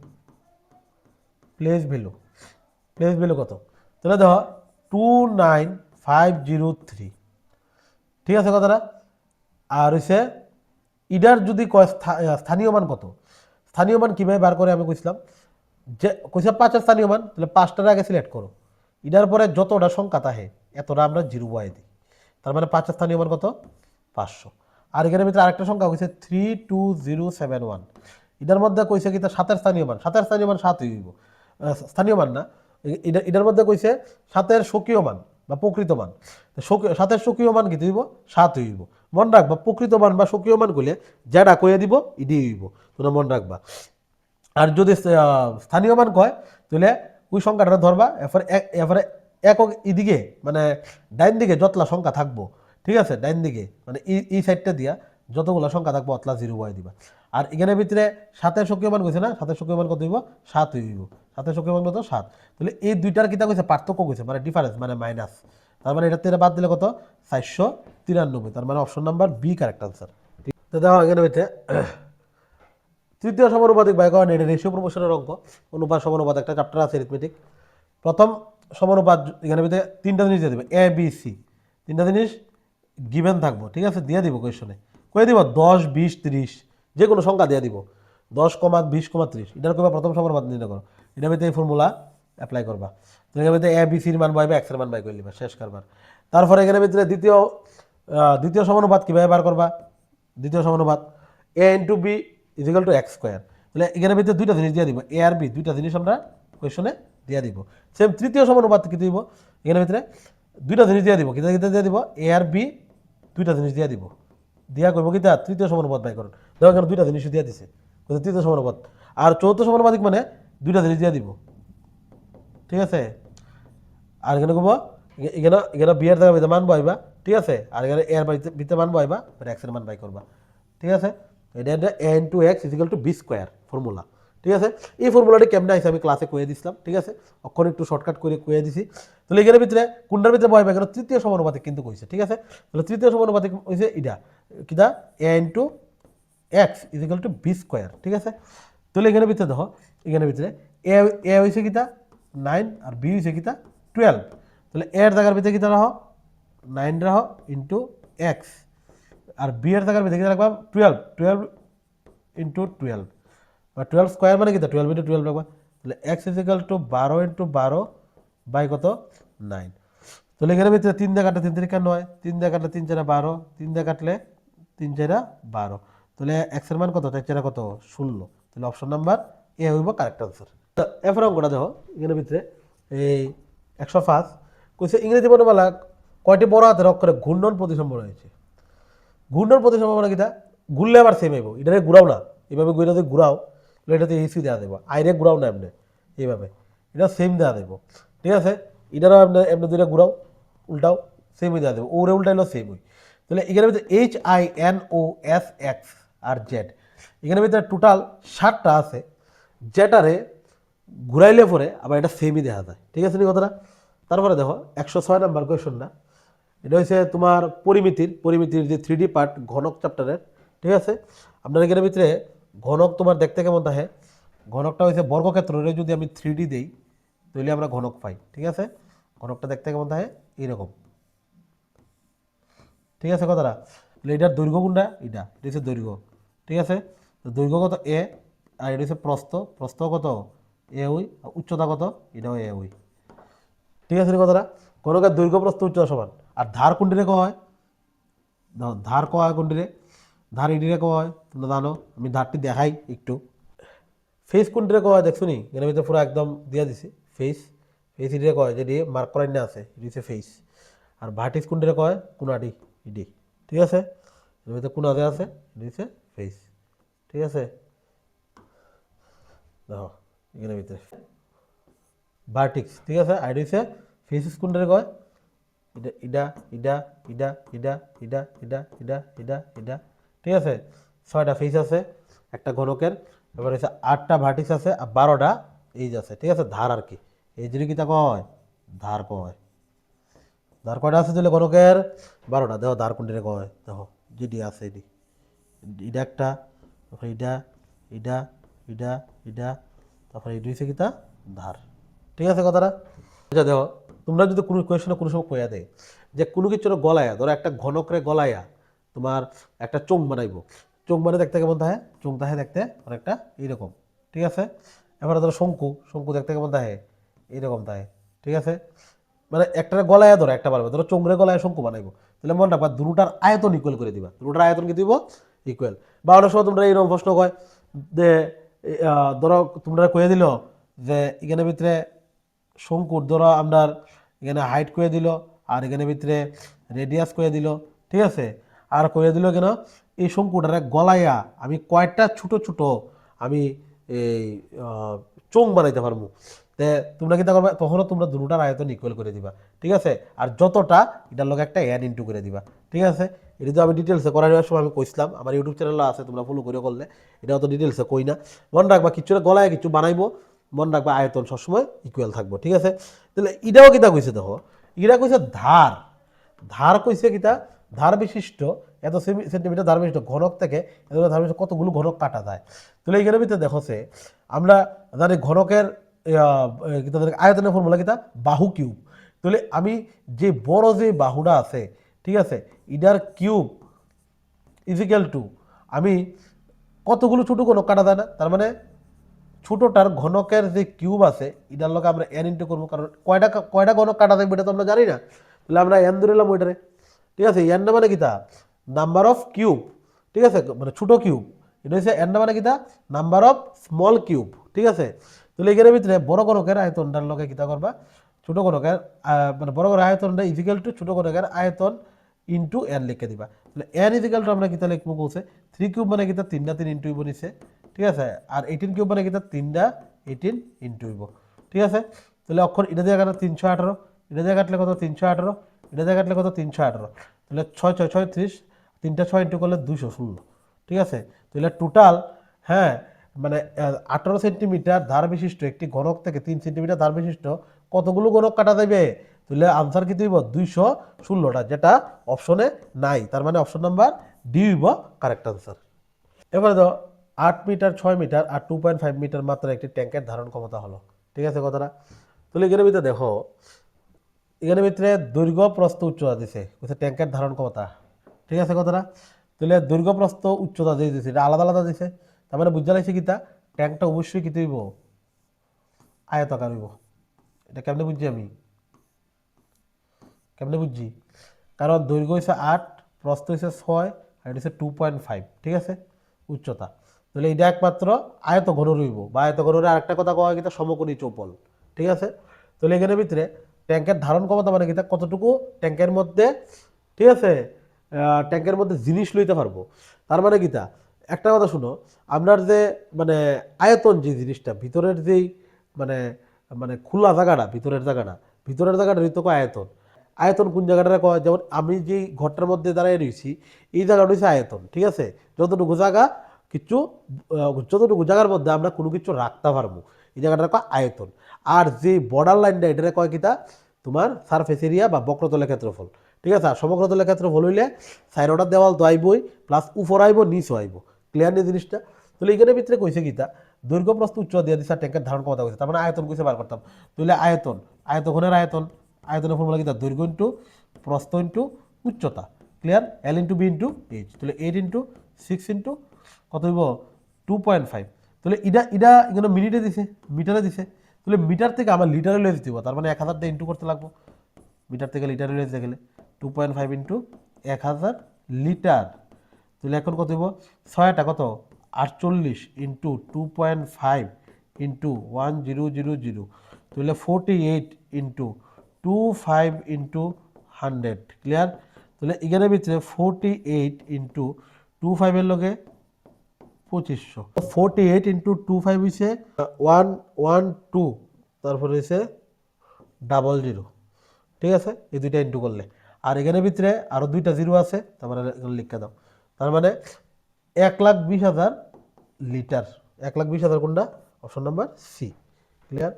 Speaker 1: place value, place value কত, তাহলে দেখো 29503, ঠিক আছে কথাটা। আর হচ্ছে ইডার যদি কয় স্থানীয় মান কত, স্থানীয় মান কীভাবে বার করে আমি কইছিলাম যে কইছে 5-এর স্থানীয় মান, তাহলে 5টার আগে সিলেক্ট করো, ইডার পরে যতটা সংখ্যা তাহে এতটা আমরা জিরো বয়ে দিই, তার মানে 5-এর স্থানীয় মান কত 500। আর এখানে ভিতরে আরেকটা সংখ্যা কইছে 32071, এটার মধ্যে কইছে কি 7-এর স্থানীয় মান, 7-এর স্থানীয় মান 7 হইব, স্থানীয় মান না, এটার মধ্যে কইছে 7-এর স্বকীয় মান বা প্রকৃত মান, 7-এর স্বকীয় মান কি হইব 7 হইব। মন রাখবা প্রকৃত মান বা স্বকীয় মান কইলে যেটা কইয়া দিব ইডি হইব, তোমরা মন রাখবা। আর যদি স্থানীয় মান কয় তাহলে ওই সংখ্যাটা ধরবা, এরপরে একক এদিকে মানে ডাইন দিকে যতলা সংখ্যা থাকবো, ঠিক আছে, ডাইন দিকে মানে এই সাইডটা দিয়া যতগুলো সংখ্যা থাকবো অতলা জিরো বয় দিবা। আর এখানের ভিতরে 7-এর স্বকীয় মান কইছে না, 7-এর স্বকীয় মান কত হইব 7 হইব, 7-এর স্বকীয় মান কত 7, তাহলে এই দুইটার কিতা কইছে পার্থক্য কইছে মানে ডিফারেন্স মানে মাইনাস, তার মানে এটা থেকে বাদ দিলে কত 493, তার মানে option number B correct answer. তো দেখো এখানে হইতে তৃতীয় সমানুপাতিক ব্যয়করণ, এটা রেশিও প্রমোশনের অঙ্ক, অনুপাত সমানুপাত একটা চ্যাপ্টার আছে অ্যারিথমেটিক। প্রথম সমানুপাত এখানে ভিতরে 3টা জিনিস দিয়ে দেবে এ বি সি, 3টা জিনিস গিভেন থাকবো, ঠিক আছে, দিয়ে দিব কোয়েশনে, কয়ে দিব 10 20 30 যে কোনো সংখ্যা দিয়ে দিব 10, 20, 30, এটার করবা প্রথম সমানুপাত নির্ণয় করো, এটার ভিতরে এই ফর্মুলা অ্যাপ্লাই করবা। তো এখানে ভিতরে এ বি সির মান পাইবে, এক্সের মান বাই করে নিবা, শেষ কারবার। তারপরে এখানে ভিতরে দ্বিতীয় সমানুপাত কীভাবে বার করবা, দ্বিতীয় সমানুপাত A into B equal to X square, তাহলে এখানে ভিতরে দুইটা জিনিস দিয়ে দিব, এ আর বি দুইটা জিনিস আমরা কোয়েশনে দিয়ে দিব। সেম তৃতীয় সমানুপাত কি দিব, এখানে ভিতরে দুইটা জিনিস দিয়ে দিব, কিতা কিতা দিয়ে দিব, এ আর বি দুইটা জিনিস দিয়ে দিব, দিয়া করবো কিতা তৃতীয় সমানুপাত বাই করুন, দেখো এখানে দুইটা জিনিস দিয়ে দিছে তৃতীয় সমানুপাত। আর চতুর্থ সমানুপাতিক মানে দুইটা জিনিস দিয়ে দিব, ঠিক আছে। আর এখানে করবো এখানে এখানে বি এর জায়গায় মান বইবা, ঠিক আছে, আর এখানে এর বিতে মান বইবা, এক্সের মান বাই করবা, ঠিক আছে। এটা A into X is equal to B square formula, ঠিক আছে। এই ফর্মুলাটি কেমনে আছে আমি ক্লাসে কয়ে দিছিলাম, ঠিক আছে, অক্ষর একটু শর্টকাট করে কয়ে দিছি। তাহলে এখানের ভিতরে কোনটার ভিতরে বইবা, এখানে তৃতীয় সমানুপাতিক কিন্তু কইছে, ঠিক আছে। তাহলে তৃতীয় সমানুপাতিক হয়েছে এটা কিটা A into X is equal to B square, ঠিক আছে। তাহলে এখানে ভিতরে দেখো এখানের ভিতরে এ হয়েছে কিটা 9 আর বি হয়েছে কিটা 12, তাহলে এর জায়গার ভিতরে কিটা রাখো 9 রাখো ইন্টু এক্স, আর বি এর জায়গার ভিতরে কিটা রাখবা 12 ইন্টু 12, বা 12 স্কোয়ার মানে কিটা 12 ইন্টু 12 রাখবা, তাহলে X is equal to 12 into 12 by কত 9। তাহলে এখানে ভিতরে 3 দিয়ে কাটলে 3 3 9, 3 দিয়ে কাটলে 3 4 12, 3 দিয়ে কাটলে 3 4 12, তাহলে এক্স এর মান কত 4 4 কত 16, তাহলে অপশন নাম্বার এ হইব কারেক্ট আনসার। এরপর অঙ্কটা দেখো এখানে ভিতরে এই 105 কইছে ইংরেজি বর্ণমালা কয়টি বড় হাতের অক্ষরে ঘূর্ণন প্রতিসম রয়েছে। ঘূর্ণন প্রতিসম মানে কিটা ঘুরলে আবার সেম হইব, এটারে ঘুরাও না, এভাবে ঘুরে যদি ঘুরাও তাহলে এটাতে এসি দেওয়া দেবো, আইরে ঘুরাও না এমনি এইভাবে, এটা সেম দেওয়া দেবো, ঠিক আছে। এটারও এমনি এমনি দুইটা ঘুরাও উল্টাও সেমই দেওয়া দেবো, ওরে উল্টাইলেও সেম হই। তাহলে এখানে ভিতরে HINOSX আর জেড। এখানে ভিতরে টোটাল 7টা আছে, যেটারে ঘুরাইলে পরে আবার এটা সেমই দেখা যায়। ঠিক আছে নি কথাটা? তারপরে দেখো 106 নাম্বার কোয়েশনটা, এটা হচ্ছে তোমার পরিমিতির যে 3D পার্ট ঘনক চ্যাপ্টারের। ঠিক আছে, আপনার এখানে ভিতরে ঘনক তোমার দেখতে কেমন থাকে, ঘনকটা হচ্ছে বর্গক্ষেত্রে যদি আমি 3D দেই তাহলে আমরা ঘনক পাই। ঠিক আছে, ঘনকটা দেখতে কেমন থাকে এইরকম। ঠিক আছে কথাটা? তাহলে এটার দৈর্ঘ্য কোনটা, এটা হচ্ছে দৈর্ঘ্য। ঠিক আছে, তো দৈর্ঘ্য কত এ, আর এটা হচ্ছে প্রস্থ কত এ উই, উচ্চতা কত এটাও এ উই। ঠিক আছে কথাটা? ঘনকের দৈর্ঘ্য প্রস্থ উচ্চতা সমান। আর ধার কোনটিরে কওয়া হয়, ধার কওয়া হয় কোনটিরে, ধার ইডিরে কওয়া হয় তোমরা জানো, আমি ধারটি দেখাই একটু। ফেস কোনটিরে কওয়া হয় দেখছো নি, এর ভিতরে পুরো একদম দিয়া দিছি ফেস। ফেস ইডিরে কয় যেটি মার্ক করাই না আছে, এটি হচ্ছে ফেস। আর ভার্টিস কোনটিরে কয়, কোনাডি ইডি। ঠিক আছে, এর ভিতরে কোনা দেওয়া আছে, এটি হচ্ছে ফেস। ঠিক আছে, দেখো এখানে ভিতরে ভার্টিক্স। ঠিক আছে, আইডি হচ্ছে ফেসিস কোনটারে কয়, এটা Ida Ida Ida Ida Ida Ida Ida Ida Ida. ঠিক আছে, 6টা ফেস আছে একটা ঘনকের, এবার হচ্ছে 8টা ভার্টিক্স আছে আর 12টা এইজ আছে। ঠিক আছে, ধার আর কি, এই যদি কিতা কয় ধার কয়। ধার কয়টা আছে তাহলে ঘনকের, 12টা। দেখো ধার কোনটারে কয়, দেখো যেটি আছে এটি, ইডা একটা, তারপরে ইডা ইডা ইডা ইডা, তারপরে এটি হচ্ছে কিতা ধার। ঠিক আছে কথাটা? আচ্ছা দেখো, তোমরা যদি কোনো কোয়েশনে কোনো সময় কইয়া দেয় যে কোনো কিছুর গলায়া, ধরো একটা ঘনকরে গলায়া তোমার একটা চোখ বানাইবো, চোখ বানিয়ে দেখতে কেমন থাকে, চোখ দেখে দেখতে অনেকটা এইরকম। ঠিক আছে, এবারে ধরো শঙ্কু দেখতে কেমন থাকে, এইরকম থাকে। ঠিক আছে, মানে একটা গলায়া ধরো একটা পারবে, ধরো চোখরে গলায় শঙ্কু বানাইবো, তাহলে মনে রাখবা দুটার আয়তন ইকুয়াল করে দিবা, দুটার আয়তন কি দিব ইকুয়াল। বা অনেক সময় তোমরা এইরকম প্রশ্ন কয় যে ধরো তোমরা কয়ে দিল যে এখানে ভিতরে শঙ্কুর ধরো আপনার এখানে হাইট করে দিল, আর এখানে ভিতরে রেডিয়াস করে দিল। ঠিক আছে, আর করে দিল কেন এই শঙ্কুটারে গলাইয়া আমি কয়েকটা ছোট ছোট আমি এই চোং বানাইতে পারবো। তে তোমরা কিতা করবে, তখনও তোমরা দুটার আয়তন ইকুয়াল করে দিবা। ঠিক আছে, আর যতটা এটার লগে একটা এন ইন্টু করে দিবা। ঠিক আছে, এটা তো আমি ডিটেলসে করার সময় আমি কইছিলাম, আমার ইউটিউব চ্যানেল আছে তোমরা ফলো করে করলে, এটা অত ডিটেলসে কই না। মনে রাখবা কিছু গলায় কিছু বানাইবো, মনে রাখবা আয়তন সবসময় ইকুয়াল থাকবো। ঠিক আছে, তাহলে এটাও কিতা কইছে দেখো, এটা কইছে ধার, ধার কইছে কিতা, ধার বিশিষ্ট এত সেন্টিমিটার ধার বিশিষ্ট ঘনক থেকে এত ধার বিশিষ্ট কতগুলো ঘনক কাটা যায়। তাহলে এইখানের ভিতরে দেখো সে আমরা জানি ঘনকের কিতা আয়তনের ফর্মুলা কিতা বাহু কিউব। তাহলে আমি যে বড় যে বাহুটা আছে, ঠিক আছে, ইডার কিউব ইজিক্যাল টু আমি কতগুলো ছোট ঘনক কাটা যায় না, তার মানে ছোটটার ঘনকের যে কিউব আছে এটার লগে আমরা এন ইন্টু করবো, কারণ কয়টা ঘনক কাটা থাকবে এটা তো আমরা জানি না, তাহলে আমরা এন ধরে নিলাম ওইটারে। ঠিক আছে, এন মানে কিতা নাম্বার অফ কিউব। ঠিক আছে, মানে ছোট কিউব, এটা হচ্ছে এন মানে কিতা নাম্বার অফ স্মল কিউব। ঠিক আছে, তাহলে এখানের ভিতরে বড় ঘনকের আয়তনটার লগে কিতা করবা, ছোট ঘনকের মানে বড় ঘরের আয়তনটা ইজিক্যাল টু ছোট ঘনকের আয়তন ইন্টু এন লিখে দিবা। তাহলে এন ইজিক্যাল টু আমরা কিতা লিখবো বলছে 3 কিউব মানে কিতা 3টা 3 ইন্টু হইব নিছে। ঠিক আছে, আর 18 কিউব মানে কিতা 3টা 18 ইন্টু হইব। ঠিক আছে, তাহলে অক্ষর এটা দিয়ে কাটলে 318, এটা দিয়ে কাটলে কত 318, এটা দিয়ে কাটলে কত 318, তাহলে 6 6 36, 3টা 6 ইন্টু করলে 216। ঠিক আছে, তাহলে টোটাল হ্যাঁ মানে 18 সেন্টিমিটার ধার বিশিষ্ট একটি ঘনক থেকে 3 সেন্টিমিটার ধার বিশিষ্ট কতগুলো ঘনক কাটা যাবে, তাহলে আনসার কি হইব 216টা, যেটা অপশনে নাই, তার মানে অপশন নাম্বার ডি হইব কারেক্ট আনসার। এবারে তো 8 মিটার 6 মিটার আর 2.5 মিটার মাত্র একটি ট্যাঙ্কের ধারণ ক্ষমতা হলো। ঠিক আছে কথাটা? তাহলে এখানে ভিতরে দেখো, এখানে ভিতরে দৈর্ঘ্য প্রস্থ উচ্চতা দিছে, ট্যাঙ্কের ধারণ ক্ষমতা। ঠিক আছে কথাটা? তাহলে দৈর্ঘ্য প্রস্থ উচ্চতা দিয়ে দিছে, এটা আলাদা আলাদা দিছে, তার মানে বুঝা লাগছে কিতা ট্যাঙ্কটা অবশ্যই কি হইব আয়তাকার হইব। এটা কেমনে বুঝছি আমি, কেমনে বুঝছি, কারণ দৈর্ঘ্য হয়েছে 8, প্রস্থ হয়েছে 6, আর এটা হচ্ছে 2.5। ঠিক আছে, উচ্চতা, তাহলে এটা একমাত্র আয়ত ঘন রইব, বা আয়ত ঘনের আরেকটা কথা কওয়া হয় কিনা সমকোণী চৌপল। ঠিক আছে, তাহলে এখানে ভিতরে ট্যাঙ্কের ধারণ ক্ষমতা মানে কিতা কতটুকু ট্যাঙ্কের মধ্যে, ঠিক আছে, ট্যাঙ্কের মধ্যে জিনিস লইতে পারবো। তার মানে কিতা একটা কথা শুনো, আপনার যে মানে আয়তন যে জিনিসটা ভিতরের যেই মানে মানে খোলা জায়গাটা ভিতরের জায়গাটা ঋতক আয়তন, আয়তন কোন জায়গাটা কয়, যেমন আমি যেই ঘরটার মধ্যে দাঁড়ায় রয়েছি এই জায়গাটা হচ্ছে আয়তন, ঠিক আছে? যতটুকু জায়গা কিছু যতটুকু জায়গার মধ্যে আমরা কোনো কিছু রাখতে পারবো এই জায়গাটা কয় আয়তন। আর যে বর্ডার লাইনটা এটা কয় কিতা, তোমার সারফেস এরিয়া বা বক্রতলের ক্ষেত্রফল, ঠিক আছে? আর সমগ্রতলের ক্ষেত্রফল হইলে সাইডটা দেওয়াল তো আইবই, প্লাস উপর আইব নিচও আইব। ক্লিয়ার নেই জিনিসটা? তাহলে এখানের ভিতরে কইছে কিতা, দৈর্ঘ্য প্রস্থ উচ্চ দিয়ে দিছে, ট্যাঙ্কের ধারণ ক্ষমতা কইছে, তার মানে আয়তন কইছে বার করতাম। তাহলে আয়তন, আয়তনের আয়তন, আয়তনের ফর্মুলা কিতা, দৈর্ঘ্য ইন্টু প্রস্থ ইন্টু উচ্চতা। Clear? L into B into H. তাহলে 8 ইন্টু 6 ইন্টু কত হইব 2.5। তাহলে ইডা এখানে মিনিটে দিছে, মিটারে দিছে। তাহলে মিটার থেকে আমার লিটারে লয়ে দিতে হবে, তার মানে 1000 দিয়ে ইন্টু করতে লাগবো। মিটার থেকে লিটারে লয়ে দিতে গেলে 2.5 ইন্টু 1000 লিটার। তাহলে এখন কত হইব, 6টা কত 48 ইন্টু 2.5 ইন্টু 1000। তাহলে 48 ইন্টু 25 ইন্টু 100। ক্লিয়ার? তাহলে এখানের ভিতরে 48 ইন্টু 25 এর লগে 2500। 48 ইন্টু 25 হইছে 112, তারপরে হইছে 00। ঠিক আছে? এই দুইটা ইন্টু করলে, আর এখানের ভিতরে আরো দুইটা জিরো আছে, তার মানে লিখে দাও। তার মানে 1,20,000 লিটার। 1,20,000 কোনটা? Option number C. ক্লিয়ার?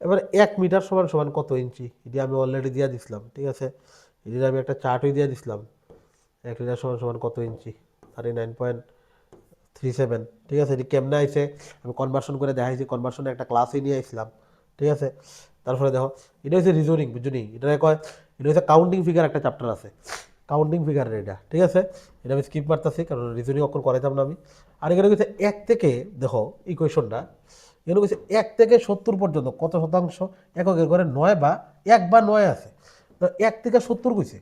Speaker 1: এবার 1 মিটার সমান সমান কত ইঞ্চি, এটি আমি অলরেডি দিয়ে দিছিলাম। ঠিক আছে? এটির আমি একটা চার্টই দিয়ে দিছিলাম। 1 লিটার সমান সমান কত ইঞ্চি, 39.37। ঠিক আছে? এটি কেমনে আইছে আমি কনভার্সন করে দেখাইছি, কনভার্সনে একটা ক্লাসই নিয়ে আসছিলাম। ঠিক আছে? তারপরে দেখো, এটা হচ্ছে রিজনিং, বুঝুনি? এটা কয়, এটা হচ্ছে কাউন্টিং ফিগার, একটা চ্যাপ্টার আছে কাউন্টিং ফিগারের এটা। ঠিক আছে? এটা আমি স্কিপ মারতেছি কারণ রিজনিং অক্ষর করাইতাম না আমি। আর এখানে হচ্ছে 1 থেকে, দেখো ইকুয়েশনটা এখানে হচ্ছে 1 থেকে 70 পর্যন্ত কত শতাংশ এককের ঘরে 9 বা 1 বা 9 আছে। তো 1 থেকে 70 কইছে,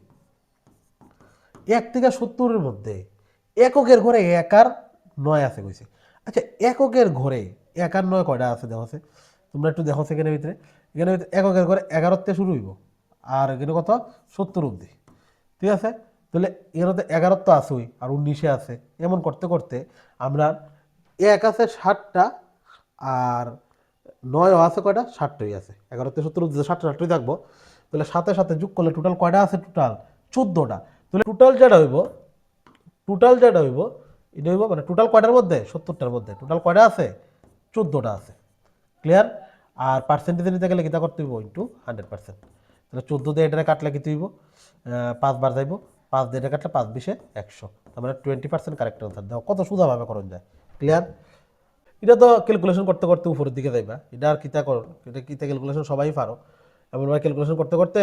Speaker 1: 1 থেকে 70-এর মধ্যে এককের ঘরে 1 আর 9 আছে কইছে। আচ্ছা, এককের ঘরে 1 আর 9 কয়টা আছে দেখো, তোমরা একটু দেখো সেখানের ভিতরে। এখানে এককের ঘরে 11তে শুরু হইব, আর এখানে কত 70 অবধি। ঠিক আছে? তাহলে এখানে তো 11 তো আসুই, আর 19-এ আছে। এমন করতে করতে আমরা 1 আছে 60টা, আর 9 আছে কয়টা, 60টাই আছে। 11তে 70 অবধি 60টা থাকবো। তাহলে সাথে সাথে যোগ করলে টোটাল কয়টা আছে, টোটাল 14টা। তাহলে টোটাল যেটা হইব এটা হইব মানে টোটাল কয়টার মধ্যে, 70টার মধ্যে টোটাল কয়টা আছে, 14টা আছে। ক্লিয়ার? আর পার্সেন্টেজ নিতে গেলে কিতা করতে হইব, ইন্টু 100%। তাহলে 14 দিয়ে এটা কাটলে কি হইব, 5 বার যাইব, 5 দিয়ে এটা কাটলে 5 × 100, তার মানে 20% কারেক্ট আনসার। দেখো কত সোজাভাবে করণ যায়। ক্লিয়ার? এটা তো ক্যালকুলেশন করতে করতে উপরের দিকে যাইবা, এটা আর কিতা কর, এটা কিতা ক্যালকুলেশন সবাই পারো। এমনভাবে ক্যালকুলেশন করতে করতে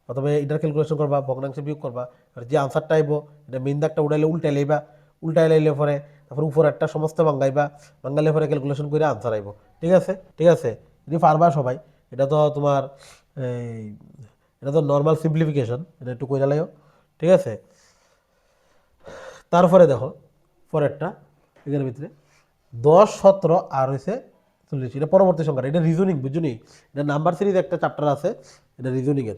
Speaker 1: প্রথমে এটার ক্যালকুলেশন করবা, ভগ্নাংশে বিয়োগ করবা, আর যে আনসারটা আইব এটা মেইন দাগটা উঠাইলে উল্টাই লাইবা, উল্টাই লাইলে পরে তারপর উপর একটা সমস্ত ভাঙ্গাইবা, ভাঙ্গাইলে পরে ক্যালকুলেশন করে আনসার আইব। ঠিক আছে? ঠিক আছে? যদি পারবা সবাই। এটা তো তোমার এই, এটা তো নর্মাল সিম্পলিফিকেশন, এটা একটু কইরা লাইও। ঠিক আছে? তারপরে দেখো পরেরটা, এখানের ভিতরে 10, 17 আর হয়েছে 40, এটা পরবর্তী সংখ্যা, এটা রিজনিং, বুঝুনি? এটা নাম্বার সিরিজ একটা চ্যাপ্টার আছে, এটা রিজনিং এর।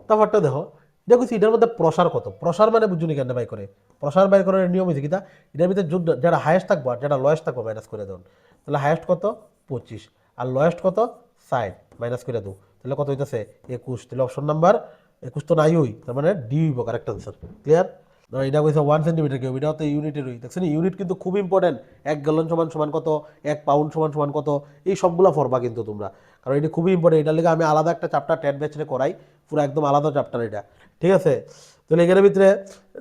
Speaker 1: তারপরটা দেখো, দেখো এটার মধ্যে প্রসার কত, প্রসার মানে বুঝুনি কেন বাই করে, প্রসার বাই করার নিয়ম হয়েছে কিতা, এটার ভিতরে যেটা হায়েস্ট থাকবো আর যেটা লোয়েস্ট থাকবো মাইনাস করে দেন। তাহলে হায়েস্ট কত 25, আর লোয়েস্ট কত 60, মাইনাস করে দেবো। তাহলে কত হইতেছে 21। তাহলে অপশন নাম্বার 21 তো নাই হই, তার মানে ডি হইব কারেক্ট আনসার। ক্লিয়ার? এটা কইছে 1 সেন্টিমিটার কিউব, এটা তো ইউনিটের হই, দেখছেন? ইউনিট কিন্তু খুব ইম্পর্টেন্ট। 1 গ্যালন সমান সমান কত, 1 পাউন্ড সমান সমান কত, এই সবগুলা পড়বা কিন্তু তোমরা, কারণ এটা খুবই ইম্পর্টেন্ট। এটার লেগে আমি আলাদা একটা চ্যাপ্টার টেট ব্যাচে করাই, পুরো একদম আলাদা চ্যাপ্টার এটা। ঠিক আছে? তাহলে এখানের ভিতরে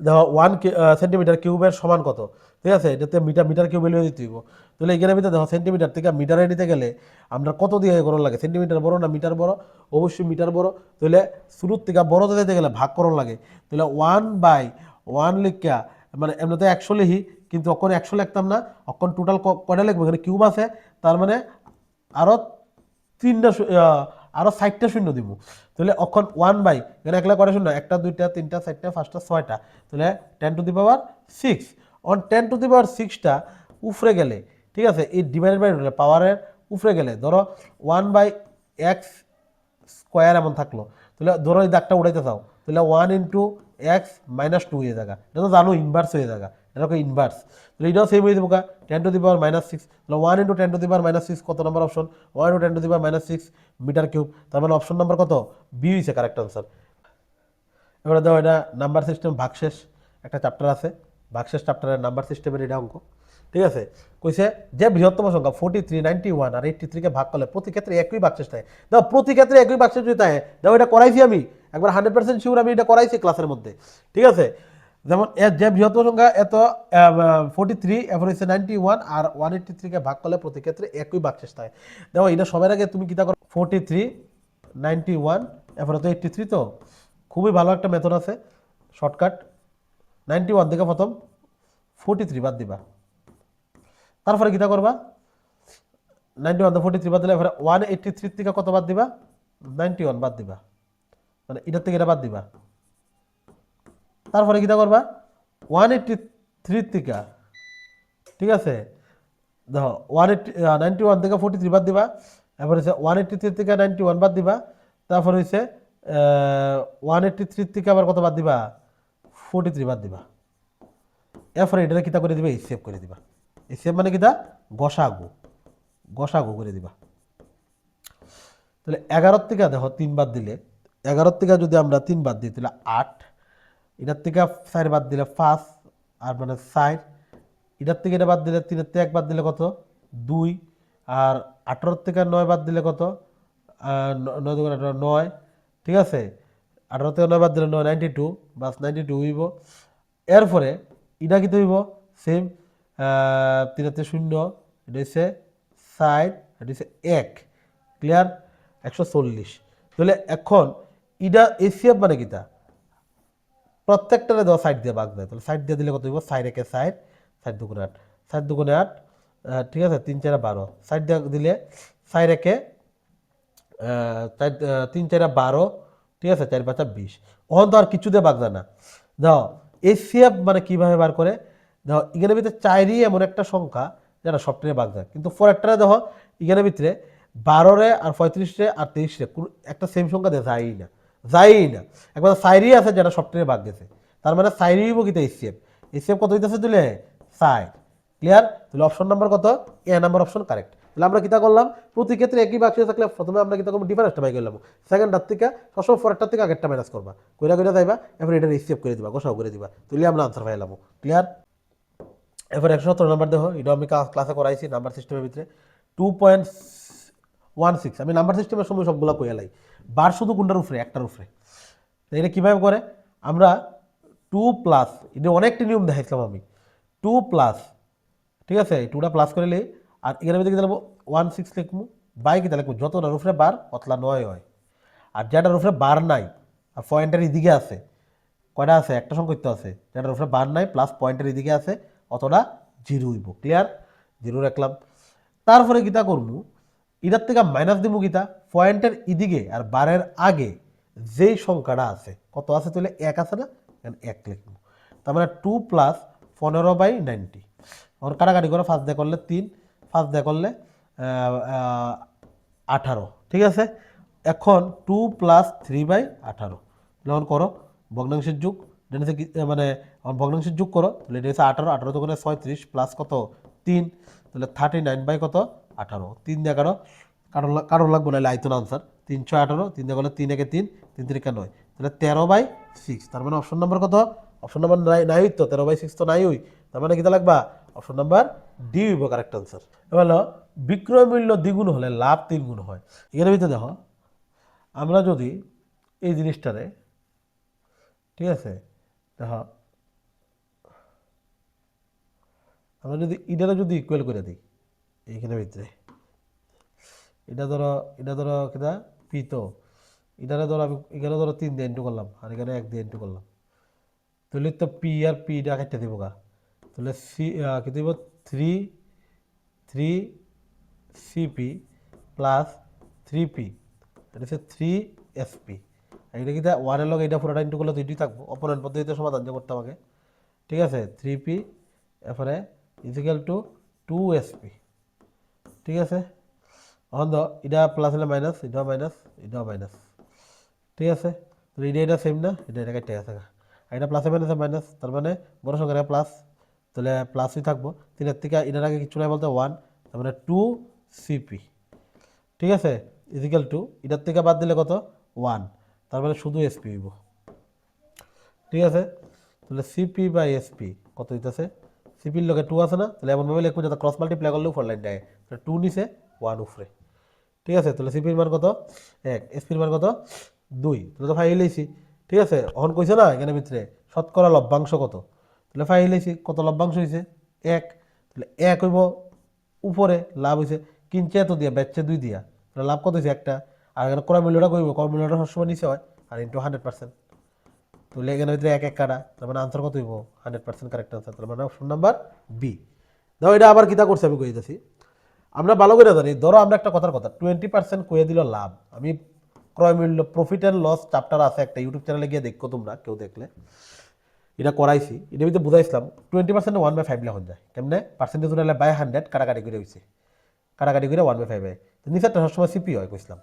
Speaker 1: দেখো 1 সেন্টিমিটার কিউবের সমান কত। ঠিক আছে? এটাতে মিটার কিউব ভ্যালু দিতে হইব। তাহলে এখানের ভিতরে দেখো সেন্টিমিটার থেকে মিটারে নিতে গেলে আমরা কত দিয়ে করণ লাগে, সেন্টিমিটার বড় না মিটার বড়? অবশ্যই মিটার বড়। তাহলে শুরুর থেকে বড়তে যেতে গেলে ভাগ করণ লাগে। তাহলে 1/1 লিখা, মানে এমনি তো 100 লিখি, কিন্তু অখন 100 লিখতাম না, অখন টোটাল কয়টা লিখবো, এখানে কিউব আছে, তার মানে আরো 3টা আরো 60টা শূন্য দিব। তাহলে অখন 1/, এখানে একলা কয়টা শূন্য, 1টা 2টা 3টা 4টা 5টা 6টা, তাহলে 10⁶ অন 10⁶ উফরে গেলে, ঠিক আছে, এই ডিভাইডেড বাই পাওয়ারের উফরে গেলে ধরো 1/x স্কোয়ার এমন থাকলো। তাহলে ধরো এই দাগটা উঠাইতে চাও, তাহলে 1 × x - 2 হয়ে যাগা, এটা তো জানো ইনভার্স হয়ে যাগা, এটাকে ইনভার্স, তাহলে এটাও সেম হয়ে যাবো কা 10 টু দি পাওয়ার -6, তাহলে 1 × 10 টু দি পাওয়ার -6 কত নম্বর option, 1 × 10 to the power -6 metre cube, তার মানে অপশন নাম্বার কত, বি হইছে কারেক্ট আনসার। এবারে দাও এটা নাম্বার সিস্টেম ভাগশেষ একটা চ্যাপ্টার আছে, ভাগশেষ চ্যাপ্টারের নাম্বার সিস্টেমের এটা অঙ্ক, ঠিক আছে। কইছে যে বৃহত্তম সংখ্যা 43, 91 আর 83 কে ভাগ করলে প্রতি ক্ষেত্রে একই ভাগশেষ থাকে। দাও প্রতি ক্ষেত্রে একই ভাগশেষ যদি থাকে, দাও এটা করাইছি আমি একবার 100% শিওর, আমি এটা করাইছি ক্লাসের মধ্যে, ঠিক আছে। যেমন এর যে বৃহত্তম সংখ্যা এত 43, এরপর হচ্ছে 91 আর 183 কে ভাগ করলে প্রতি ক্ষেত্রে একই ভাগশেষ থাকে। দেখো এটা সবার আগে তুমি কিতা করো, 43, 91 এরপরে তো 83, তো খুবই ভালো একটা মেথড আছে শর্টকাট, 91 থেকে প্রথম 43 বাদ দিবা, তারপরে কিতা করবা 91 থেকে 43 বাদ দিলে এরপরে 183 থেকে কত বাদ দিবা, 91 বাদ দিবা, মানে এটার থেকে এটা বাদ দিবা, তারপরে কিতা করবা 183 থেকে, ঠিক আছে, দেখো 91 থেকে 43 বাদ দিবা, এরপরে হচ্ছে 183 থেকে 91 বাদ দিবা, তারপরে হচ্ছে 183 থেকে আবার কত বাদ দিবা, 43 বাদ দিবা, এরপরে এটা কিতা করে দিবা, সেভ করে দিবা। এই সেভ মানে কিতা, গসাগু, গসাগু করে দিবা। তাহলে 11 থেকে দেখো 3 বাদ দিলে, 11 থেকে যদি আমরা 3 বাদ দিই তাহলে 8, এটার থেকে 4 বাদ দিলে 5 আর মানে 4, এটার থেকে এটা বাদ দিলে 3 থেকে 1 বাদ দিলে কত 2, আর 18 থেকে 9 বাদ দিলে কত 9 2 18 9, ঠিক আছে, 18 থেকে 9 বাদ দিলে 9 92, বাস 92 হইব। এরপরে এটা কি হইব সেম, 3 থেকে 0, এটা হচ্ছে 4, এটা হচ্ছে 1, ক্লিয়ার 140। তাহলে এখন ইটা এসিএফ মানে কিতা, প্রত্যেকটারে দেওয়া সাইড দিয়ে ভাগ দেয়, তাহলে সাইড দিয়ে দিলে কত হইব, 4 একে 4, 4 দুগুণে 8, 4 দুগুণে 8, ঠিক আছে, 3 4 12, সাইড দিয়ে দিলে 4 একে 3 4 12, ঠিক আছে, 4 5 20, ওখান তো আর কিছু দিয়ে ভাগ যায় না। দাও এসিএফ মানে কিভাবে বার করে, দেখো এখানে ভিতরে 4ই এমন একটা সংখ্যা যেটা সবটারে ভাগ যায়, কিন্তু পরেরটারে দেখো এখানে ভিতরে 12 আর 35 আর 23 একটা সেম সংখ্যা দিয়ে যায়ই না, যায়ই না, একবার 4ই আছে যেটা সবটারে ভাগ গেছে, তার মানে 4ই বকিতে এসিএফ, এসিএফ কত হইতেছে তুলে 4, ক্লিয়ার। তাহলে অপশন নাম্বার কত, এ নাম্বার অপশন কারেক্ট। তাহলে আমরা কিতা করলাম, প্রতি ক্ষেত্রে একই বাক্সে থাকলে প্রথমে আমরা কিতা করবো, ডিফারেন্সটা বাই করলাম, সেকেন্ডটার থেকে সবসময় পরেরটার থেকে আগেরটা মাইনাস করবা, কইরা কইরা যাইবা, এরপর এটা রিসিভ করে দিবা, গোসাও করে দিবা, তুলে আমরা আনসার পাইলাম, ক্লিয়ার। এরপর 117 নাম্বার দেখো, এটা আমি ক্লাসে করাইছি নাম্বার সিস্টেমের ভিতরে 2.16, আমি নাম্বার সিস্টেমের সময় সবগুলো কইয়ালাই, বার শুধু কোনটার উপরে, একটার উপরে। এটা কিভাবে করে, আমরা 2+, এটা অনেকটা নিয়ম দেখাইছিলাম আমি, 2+, ঠিক আছে, এই 2টা প্লাস করে নিই, আর এখানে মধ্যে কি লিখবো 16 লিখবো, বাই কিতা লিখবো, যতটার উপরে বার অতলা 9 হয়, আর যেটার উপরে বার নাই আর পয়েন্টের এদিকে আছে, কয়টা আছে, একটা সংখ্যা তো আছে, যেটার উপরে বার নাই প্লাস পয়েন্টের এদিকে আছে অতটা 0 হইব, ক্লিয়ার, 0 রাখলাম। তারপরে কিতা করবো, এটার থেকে মাইনাস দিব কিতা, পয়েন্টের এদিকে আর বারের আগে যেই সংখ্যাটা আছে কত আছে, তাহলে 1 আছে না, 1 লিখবো, তার মানে 2+15/90, ওর কাটাকাটি করে 5 দিয়ে করলে 3, 5 দিয়ে করলে 18, ঠিক আছে। এখন 2+3/18, যখন করো ভগ্নাংশের যুগ, মানে ভগ্নাংশের যুগ করো, তাহলে এটা হচ্ছে 18, 18 দোকানে 36 প্লাস কত 3, তাহলে 39 কত 18, 3 দিয়ে কারো কারো লাগবো না, আইতো না আনসার, 318, 3 দিয়ে করলে 3 একে 3, 3 3 9, তাহলে 13/6, তার মানে অপশন নাম্বার কত, অপশন নাম্বার নাই তো 13/6 তো নাই হই, তার মানে কিতা লাগবা, অপশন নাম্বার ডি হইব কারেক্ট আনসার। এবার বিক্রয় মূল্য দ্বিগুণ হলে লাভ 3 গুণ হয়, এখানে ভিতরে দেখো আমরা যদি এই জিনিসটারে, ঠিক আছে, দেখো আমরা যদি এটারে যদি ইকুয়াল করে দিই এইখানে ভিতরে, এটা ধরো কিনা পি, তো এটারে ধরো আমি এখানে ধরো 3 দিয়ে ইন্টু করলাম আর এখানে 1 দিয়ে ইন্টু করলাম, তাহলে তো পি আর পি এটা কেটে দিব গা, তাহলে সি কি দিব 3 প্লাস 3p, এটা হচ্ছে 3sp, এটা কি ওয়ানের লগে এটা পুরোটা ইন্টু করলে তো এটাই থাকবো, অপরেন্ট পদ্ধতিতে সমাধান যে করতে আমাকে, ঠিক আছে, 3p এরপরে ইজিক্যাল টু 2sp, ঠিক আছে। এখন তো এটা প্লাস হলে মাইনাস, এটাও মাইনাস, এটাও মাইনাস, ঠিক আছে, তো এটা সেম না, এটা কেটে গেছে, আর এটা প্লাসে মাইনাসে মাইনাস, তার মানে বড় সংখ্যা প্লাস তাহলে প্লাসই থাকবো, 3 থেকে এটার আগে কিছু নাই বলতে 1, তার মানে 2CP, ঠিক আছে, ইজিক্যাল টু এটার থেকে বাদ দিলে কত 1, তার মানে শুধু এসপি হইব, ঠিক আছে। তাহলে সিপি বাই এসপি কত হইতেছে, সিপির লগে 2 আছে না, তাহলে এমনভাবে লিখবো যাতে ক্রস মাল্টিপ্লাই করলেও 4 লাইন দেয়, তাহলে 2 নিচে 1 উপরে, ঠিক আছে। তাহলে সিপির মান কত 1, এসপির মান কত 2, তাহলে তো ফাইল লইছি, ঠিক আছে। অহন কইছে না এখানে ভিতরে শতকরা লভ্যাংশ কত, তাহলে ফাইল লইছি, কত লভ্যাংশ হয়েছে 1, তাহলে 1 হইব উপরে, লাভ হয়েছে কিনছে এত দিয়া বেচছে 2 দিয়া, তাহলে লাভ কত হয়েছে একটা, আর এখানে ক্রয় মূল্যটা কইব, ক্রয় মূল্যটা সবসময় নিচে হয়, আর ইন্টু 100%, তাহলে এখানে ভিতরে 1 কাটা, তার মানে আনসার কত হইব 100% কারেক্ট আনসার, তার মানে অপশন নাম্বার বি। দেখো এটা আবার কিতা করছে আমি কই দিতেছি, আমরা ভালো করে জানি, ধরো আমরা একটা কথার কথা 20% কয়ে দিল লাভ, আমি ক্রয় মূল্য প্রফিট অ্যান্ড লস চ্যাপ্টার আছে একটা ইউটিউব চ্যানেলে গিয়ে দেখো তোমরা কেউ দেখলে, এটা করাইছি, এটা ভিতরে বুঝাইছিলাম 20% 1/5 লেখন যায় কেমনে, পার্সেন্টেজ উঠালে বাই 100 কাটাকাটি করে হয়েছে, কাটাকাটি করে 1/5 হয়, তো নিচেরটা সবসময় সিপি হয় কইছিলাম,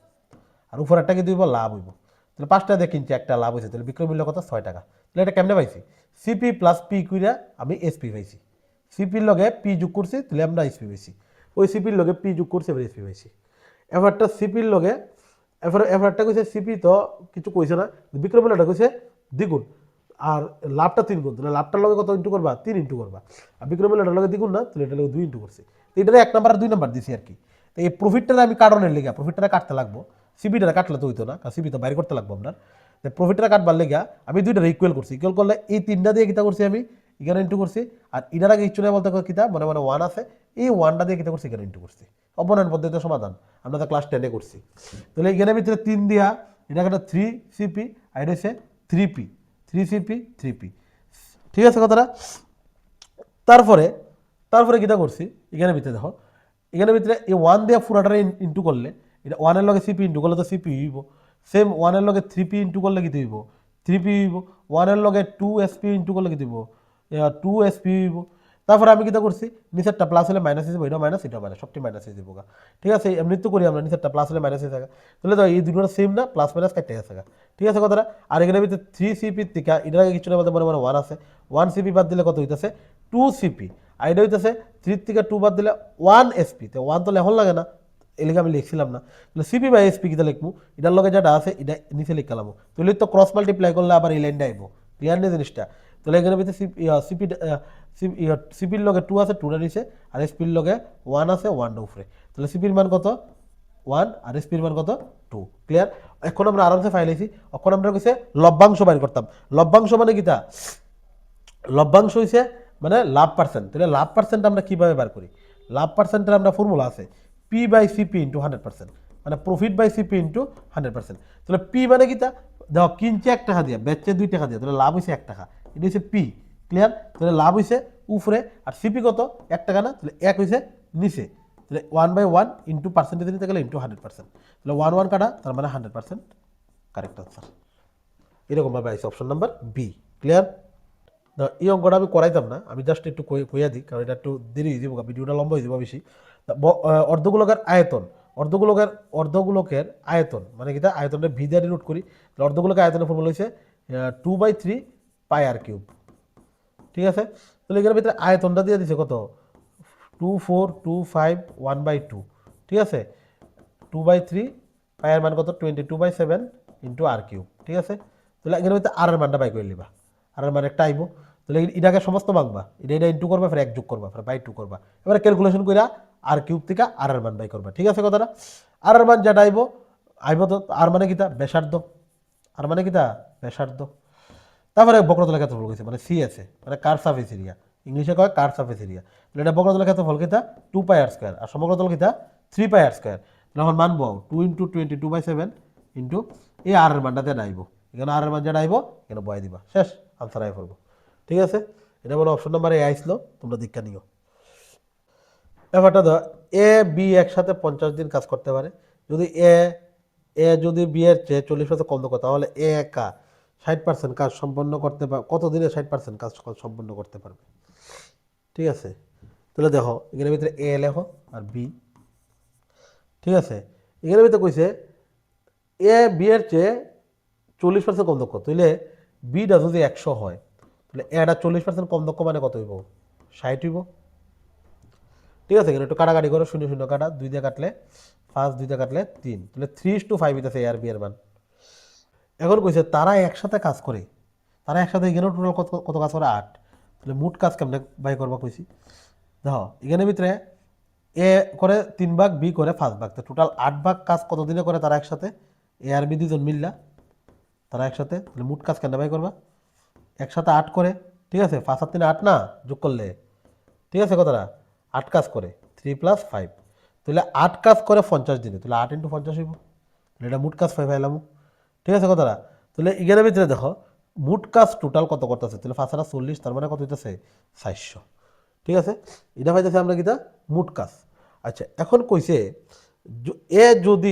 Speaker 1: আর উপরেরটা কি দিব লাভ হইব, তাহলে 5 টাকা দিয়ে কিনছি, একটা লাভ হয়েছে, তাহলে বিক্রয় মূল্য কত 6 টাকা, তাহলে এটা কেমনে পাইছি, সিপি প্লাস পি কইরা আমি এসপি পাইছি, সিপির লগে পি যোগ করছি, তাহলে আমরা এসপি পাইছি, ওই সিপির লগে পি যোগ করছি, এবার এসপি পাইছি। এবারটা সিপির লগে এবারটা কইছে সিপি তো কিছু কইছে না, বিক্রয় মূল্যটা কইছে দ্বিগুণ, আর লাভটা 3 গুণ, তাহলে লাভটার লগে কত ইন্টু করবা 3 ইন্টু করবা, আর বিক্রয় মূল্যটার লগে দ্বিগুণ না, তাহলে এটা লগে 2 ইন্টু করছি, তো এটারে 1 নাম্বার আর 2 নাম্বার দিছি আর কি। তো এই প্রফিটটা আমি কারণের লেগে প্রফিটটা কাটতে লাগবো, সিপিটা কাটলে তো হইতো না, কারণ সিপি তো বাইরে করতে লাগবো আপনার, প্রফিটটা কাটবার লেগে আমি দুইটা ইকুয়াল করছি, ইকুয়াল করলে এই 3টা দিয়ে কিতা করছি আমি এখানে ইন্টু করছি, আর ইনার আগে ইচ্ছু বলতে কিতা মনে মনে 1 আছে, এই 1টা দিয়ে কিতা করছি এখানে ইন্টু করছি, অপনয়ন পদ্ধতিতে সমাধান আমরা তো ক্লাস 10-এ করছি। তাহলে এখানে ভিতরে 3 দিয়া এটা একটা 3CP, আর এটা হচ্ছে 3P, 3CP 3P, ঠিক আছে কথাটা। তারপরে তারপরে কিতা করছি এখানে ভিতরে দেখো, এখানে ভিতরে এই 1 দিয়ে পুরাটারে ইন্টু করলে, এটা 1 এর লগে সিপি ইন্টু করলে তো সিপি হইব, সেম 1 এর লগে 3P ইন্টু করলে কি হইব 3P হইব, 1 এর লগে 2SP ইন্টু করলে কি হইব 2SP হইব। তারপরে আমি কিতা করছি নিচেরটা প্লাস হলে মাইনাস হয়ে যাবে, এটা মাইনাস এটা মাইনাস সবটি মাইনাস হয়ে যাবো, ঠিক আছে। এমনি তো করি আমরা, নিচেরটা প্লাস হলে মাইনাস হয়ে থাকে, তাহলে তো এই দুটোটা সেম না, প্লাস মাইনাস কাটতে গেছে, ঠিক আছে কথাটা। আর এখানে ভিতরে 3CP থেকে এটার আগে কিছু না মনে মনে 1 আছে, 1CP বাদ দিলে কত হইতেছে 2CP, আর এটা হইতেছে 3 থেকে 2 বাদ দিলে 1SP, তো 1 তো লেখন লাগে না, এলাকা আমি লিখছিলাম না, তাহলে সিপি বাই এসপি কিতা লিখবো, এটার লগে যেটা আছে এটা নিচে লিখলাম, তাহলে তো ক্রস মাল্টিপ্লাই করলে আবার এই লাইনটা আইব, ক্লিয়ার নেই জিনিসটা। তাহলে এখানে ভিতরে সিপি সিপির লগে 2 আছে 2টা নিচে, আর এসপির লগে 1 আছে 1টা উপরে, তাহলে সিপির মান কত 1 আর এসপির মান কত 2, ক্লিয়ার। এখন আমরা আরামসে ফাইলাইছি, এখন আমরা কইছে লভ্যাংশ বাইর করতাম, লভ্যাংশ মানে কিতা, লভ্যাংশ হইছে মানে লাভ পার্সেন্ট, তাহলে লাভ পার্সেন্ট আমরা কিভাবে বার করি, লাভ পার্সেন্টের আমরা ফর্মুলা আছে P/CP ইন্টু 100%, মানে প্রফিট বাই সিপি ইন্টু 100%, তাহলে পি মানে কিতা, দেখো কিনছে 1 টাকা দিয়া বেচছে 2 টাকা দিয়া, তাহলে লাভ হয়েছে 1 টাকা, এটা হচ্ছে পি, ক্লিয়ার। তাহলে লাভ হয়েছে উপরে, আর সিপি কত 1 টাকা না, তাহলে 1 হয়েছে নিচে, তাহলে 1/1 ইন্টু পার্সেন্টেজ নিতে গেলে ইন্টু 100%, তাহলে 1 কাটা, তার মানে 100% কারেক্ট আনসার, এরকমভাবে আইসি অপশন নাম্বার বি, ক্লিয়ার। এই অঙ্কটা আমি করাইতাম না, আমি জাস্ট একটু কইয়া দিই, কারণ এটা একটু দেরি হয়ে যাবো, ভিডিওটা লম্বা হয়ে যাবো বেশি। অর্ধগোলকের আয়তন, অর্ধগোলকের আয়তন মানে কিটা, আয়তনটা ভি দিয়ে নোট করি, অর্ধগোলকের আয়তনের ফর্মুলা হচ্ছে 2/3 πr³, ঠিক আছে। তাহলে এখানে ভিতরে আয়তনটা দিয়ে দিছে কত 2425 ঠিক আছে, 2/3 পায়ের মান কত 22/7 ইন্টু r³, ঠিক আছে। তাহলে এখানে ভিতরে আর এর মানটা বাই করে লিবা, আর এর মান একটা আইব, তাহলে এটাকে সমস্ত ভাঙবা, এটা ইন্টু করবা, ফের 1 যোগ করবা, ফের বাই 2 করবা, এবারে ক্যালকুলেশন কইরা r³ থেকে আর এর মান বাই করবা, ঠিক আছে কথাটা। আর এর মান যেটা আইব তো আর মানে কিটা ব্যাসার্ধ, আর মানে কিটা ব্যাসার্ধ। তারপরে বক্রতলা ক্ষেত্রফল কইছে মানে সি আছে, মানে কার সারফেস এরিয়া, ইংলিশে কয় কার সারফেস এরিয়া, তাহলে এটা বক্রতলা ক্ষেত্রফল কিটা 2πr², আর সমগ্রতল কিটা 3πr², তাহলে এখন মানবো 2 ইন্টু 22/7 ইন্টু এই আর এর মানটাতে নাইব, এখানে আর এর মান যেটা আইব এখানে বয় দিবা, শেষ আনসার আই পড়বো, ঠিক আছে। এটা মানে অপশন নাম্বার এ আইসলো, তোমরা দীক্ষা নিও। ব্যাপারটা ধর এ বি একসাথে 50 দিন কাজ করতে পারে, যদি এ যদি বি এর চেয়ে 40% কম দক্ষ, তাহলে এ একা 60% কাজ সম্পন্ন করতে পারবে, কত দিনে 60% কাজ সম্পন্ন করতে পারবে, ঠিক আছে। তাহলে দেখো এখানে ভিতরে এ লেখো আর বি, ঠিক আছে। এখানে ভিতরে কইছে এ বি এর চেয়ে 40% কম দক্ষ, তাহলে বিটা যদি 100 হয়, তাহলে এটা 40% কম দক্ষ মানে কত হইব 60 হইব। ঠিক আছে, এখানে একটু কাটাকাটি করো, 0 0 কাটা, 2 দিয়ে কাটলে 5, 2 দিয়ে কাটলে 3, তাহলে 3:5 হইতেছে এ আর বি এর মান। এখন কইছে তারা একসাথে কাজ করে, তারা একসাথে এখানেও টোটাল কত কত কাজ করে 8, তাহলে মোট কাজ কেমনে বাই করবা কইছি। দেখো এখানের ভিতরে এ করে 3 ভাগ, বি করে 5 ভাগ, তো টোটাল 8 ভাগ কাজ কত দিনে করে তারা একসাথে, এ আর বি দুজন মিললা তারা একসাথে, তাহলে মোট কাজ কেন বাই করবা, একসাথে 8 করে, ঠিক আছে, 5 আর 3 8 না, যোগ করলে, ঠিক আছে কথাটা, 8 কাজ করে, 3 + 5, তাহলে 8 কাজ করে 50 দিনে, তাহলে 8 × 50 হইব, তাহলে এটা মোট কাজ 5 পাইলাম। ঠিক আছে কথাটা, তাহলে এখানের ভিতরে দেখো মোট কাজ টোটাল কত করতেছে, তাহলে 5 আর 40, তার মানে কত হইতেছে 400। ঠিক আছে, এটা পাইতেছে আমরা কিটা মোট কাজ। আচ্ছা এখন কইছে এ যদি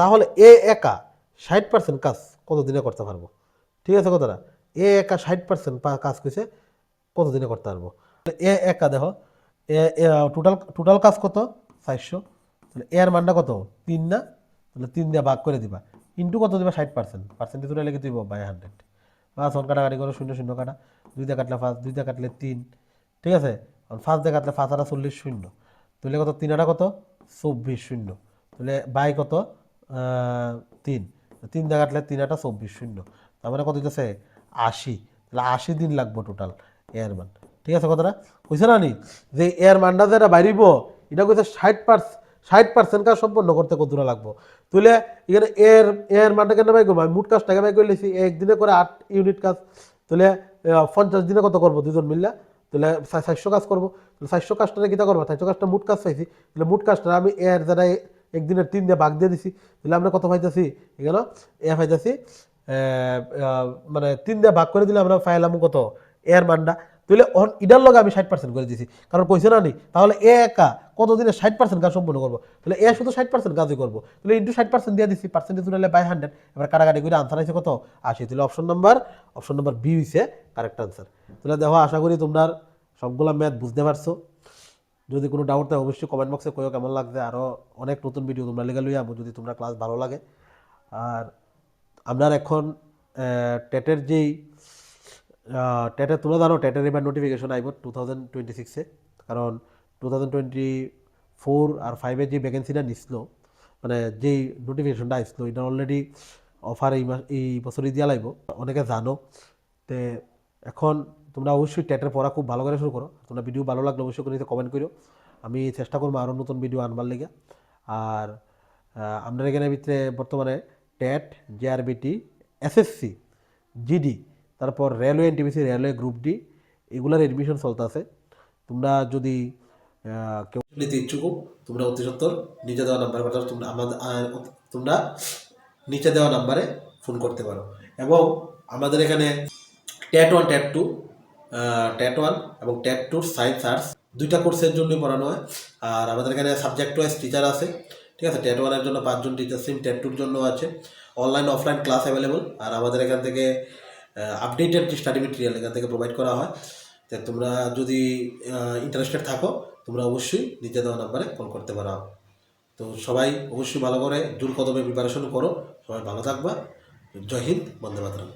Speaker 1: তাহলে এ একা 60% কাজ কত দিনে করতে পারবো। ঠিক আছে কথাটা, এ একা 60% কাজ কইছে কত দিনে করতে পারবো। এ একা দেখো টোটাল টোটাল কাজ কত 400, তাহলে এর মানটা কত 3 না, তাহলে 3 দিয়ে ভাগ করে দিবা, ইন্টু কত দিবা 60%, পার্সেন্টেজ তুলে লিখে দিব বাই 100। 5 অন কাটাকাটি করো, 0 0 কাটা, 2 দিয়ে কাটলে 5, 2 দিয়ে কাটলে 3, ঠিক আছে, 5 দিয়ে কাটলে 5 আর 40 শূন্য, তাহলে কত 3 আর কত 24 শূন্য, তাহলে বাই কত 3, 3 দিয়ে কাটলে 3 আর 24 শূন্য, তার মানে কত হইতেছে 80, তাহলে 80 দিন লাগবো টোটাল এর মান। ঠিক আছে কথাটা, কইছে না নি যে এর মানটা যেটা বাইরিব এটা কইছে 60% কাজ সম্পন্ন করতে কত দূর লাগবো, তাহলে এখানে এর এর মানটা কেন বাই করবো, আমি মোট কাজটাকে বাই করে লিখছি, একদিনে করে 8 ইউনিট কাজ, তাহলে 50 দিনে কত করবো দুজন মিললা, তাহলে 400 কাজ করবো, তাহলে 400 কাজটা কিতা করবো, 400 কাজটা মোট কাজ পাইছি, তাহলে মোট কাজটা আমি এর যারা একদিনের 3 দিয়ে ভাগ দিয়ে দিছি, তাহলে আমরা কত পাইতেছি এগুলো এ পাইতেছি মানে 3 দিয়ে ভাগ করে দিলে আমরা পাইলাম কত এর মানটা, তাহলে ইডার লগে আমি 60% করে দিছি, কারণ কইছে না নি তাহলে এ একা কত দিনে 60% কাজ সম্পন্ন করবো, তাহলে এ শুধু 60% কাজই করবো, তাহলে ইন্টু 60% দিয়ে দিছি, পার্সেন্টেজ তুলে বাই 100, এবার কাটাকাটি করে আনসার হয়েছে কত 80, তাহলে অপশন নাম্বার বি হইছে কারেক্ট আনসার। তাহলে দেখো আশা করি তোমরা সবগুলা ম্যাথ বুঝতে পারছো, যদি কোনো ডাউট থাকে অবশ্যই কমেন্ট বক্সে কইও কেমন লাগছে, আরও অনেক নতুন ভিডিও তোমরা লেগে লইয়া যদি তোমরা ক্লাস ভালো লাগে। আর আপনার এখন টেটের যেই টেটের তোমরা জানো টেটের এবার নোটিফিকেশন আইব 2026-এ, কারণ 2024 আর 5-এর যে ভ্যাকেন্সিটা নিছিল, মানে যেই নোটিফিকেশনটা আসলো এটা অলরেডি অফার এই বছরই দিয়া লাগব, অনেকে জানো। তে এখন তোমরা অবশ্যই টেটের পড়া খুব ভালো করে শুরু করো, তোমরা ভিডিও ভালো লাগলে অবশ্যই করে কমেন্ট করো, আমি চেষ্টা করবো আরও নতুন ভিডিও আনবার লেগে। আর আপনার এখানে ভিতরে বর্তমানে টেট, জেআরবিটি, এসএসসি, জিডি, তারপর railway NTPC, railway group D, এগুলার এডমিশন চলতেছে। তোমরা যদি কেউ নিতে ইচ্ছুক তোমরা অতি সত্তর নিচে দেওয়া নাম্বার কথা তোমরা নিচে দেওয়া নাম্বারে ফোন করতে পারো। এবং আমাদের এখানে ট্যাট 1 ট্যাট 2 ট্যাট 1 এবং ট্যাট 2 সায়েন্স আর্টস দুইটা কোর্সের জন্য পড়ানো হয়। আর আমাদের এখানে সাবজেক্ট ওয়াইজ টিচার আছে, ঠিক আছে, ট্যাট 1-এর জন্য 5 জন টিচার, সেম ট্যাট 2-র জন্য আছে, অনলাইন অফলাইন ক্লাস অ্যাভেলেবল। আর আমাদের এখান থেকে আপডেটেড যে স্টাডি মেটেরিয়াল এখান থেকে প্রোভাইড করা হয়। তো তোমরা যদি ইন্টারেস্টেড থাকো তোমরা অবশ্যই নিচে দেওয়া নাম্বারে কল করতে পারো। তো সবাই অবশ্যই ভালো করে জোর কদমে প্রিপারেশন করো, সবাই ভালো থাকবা। জয় হিন্দ, বন্দে মাতরম।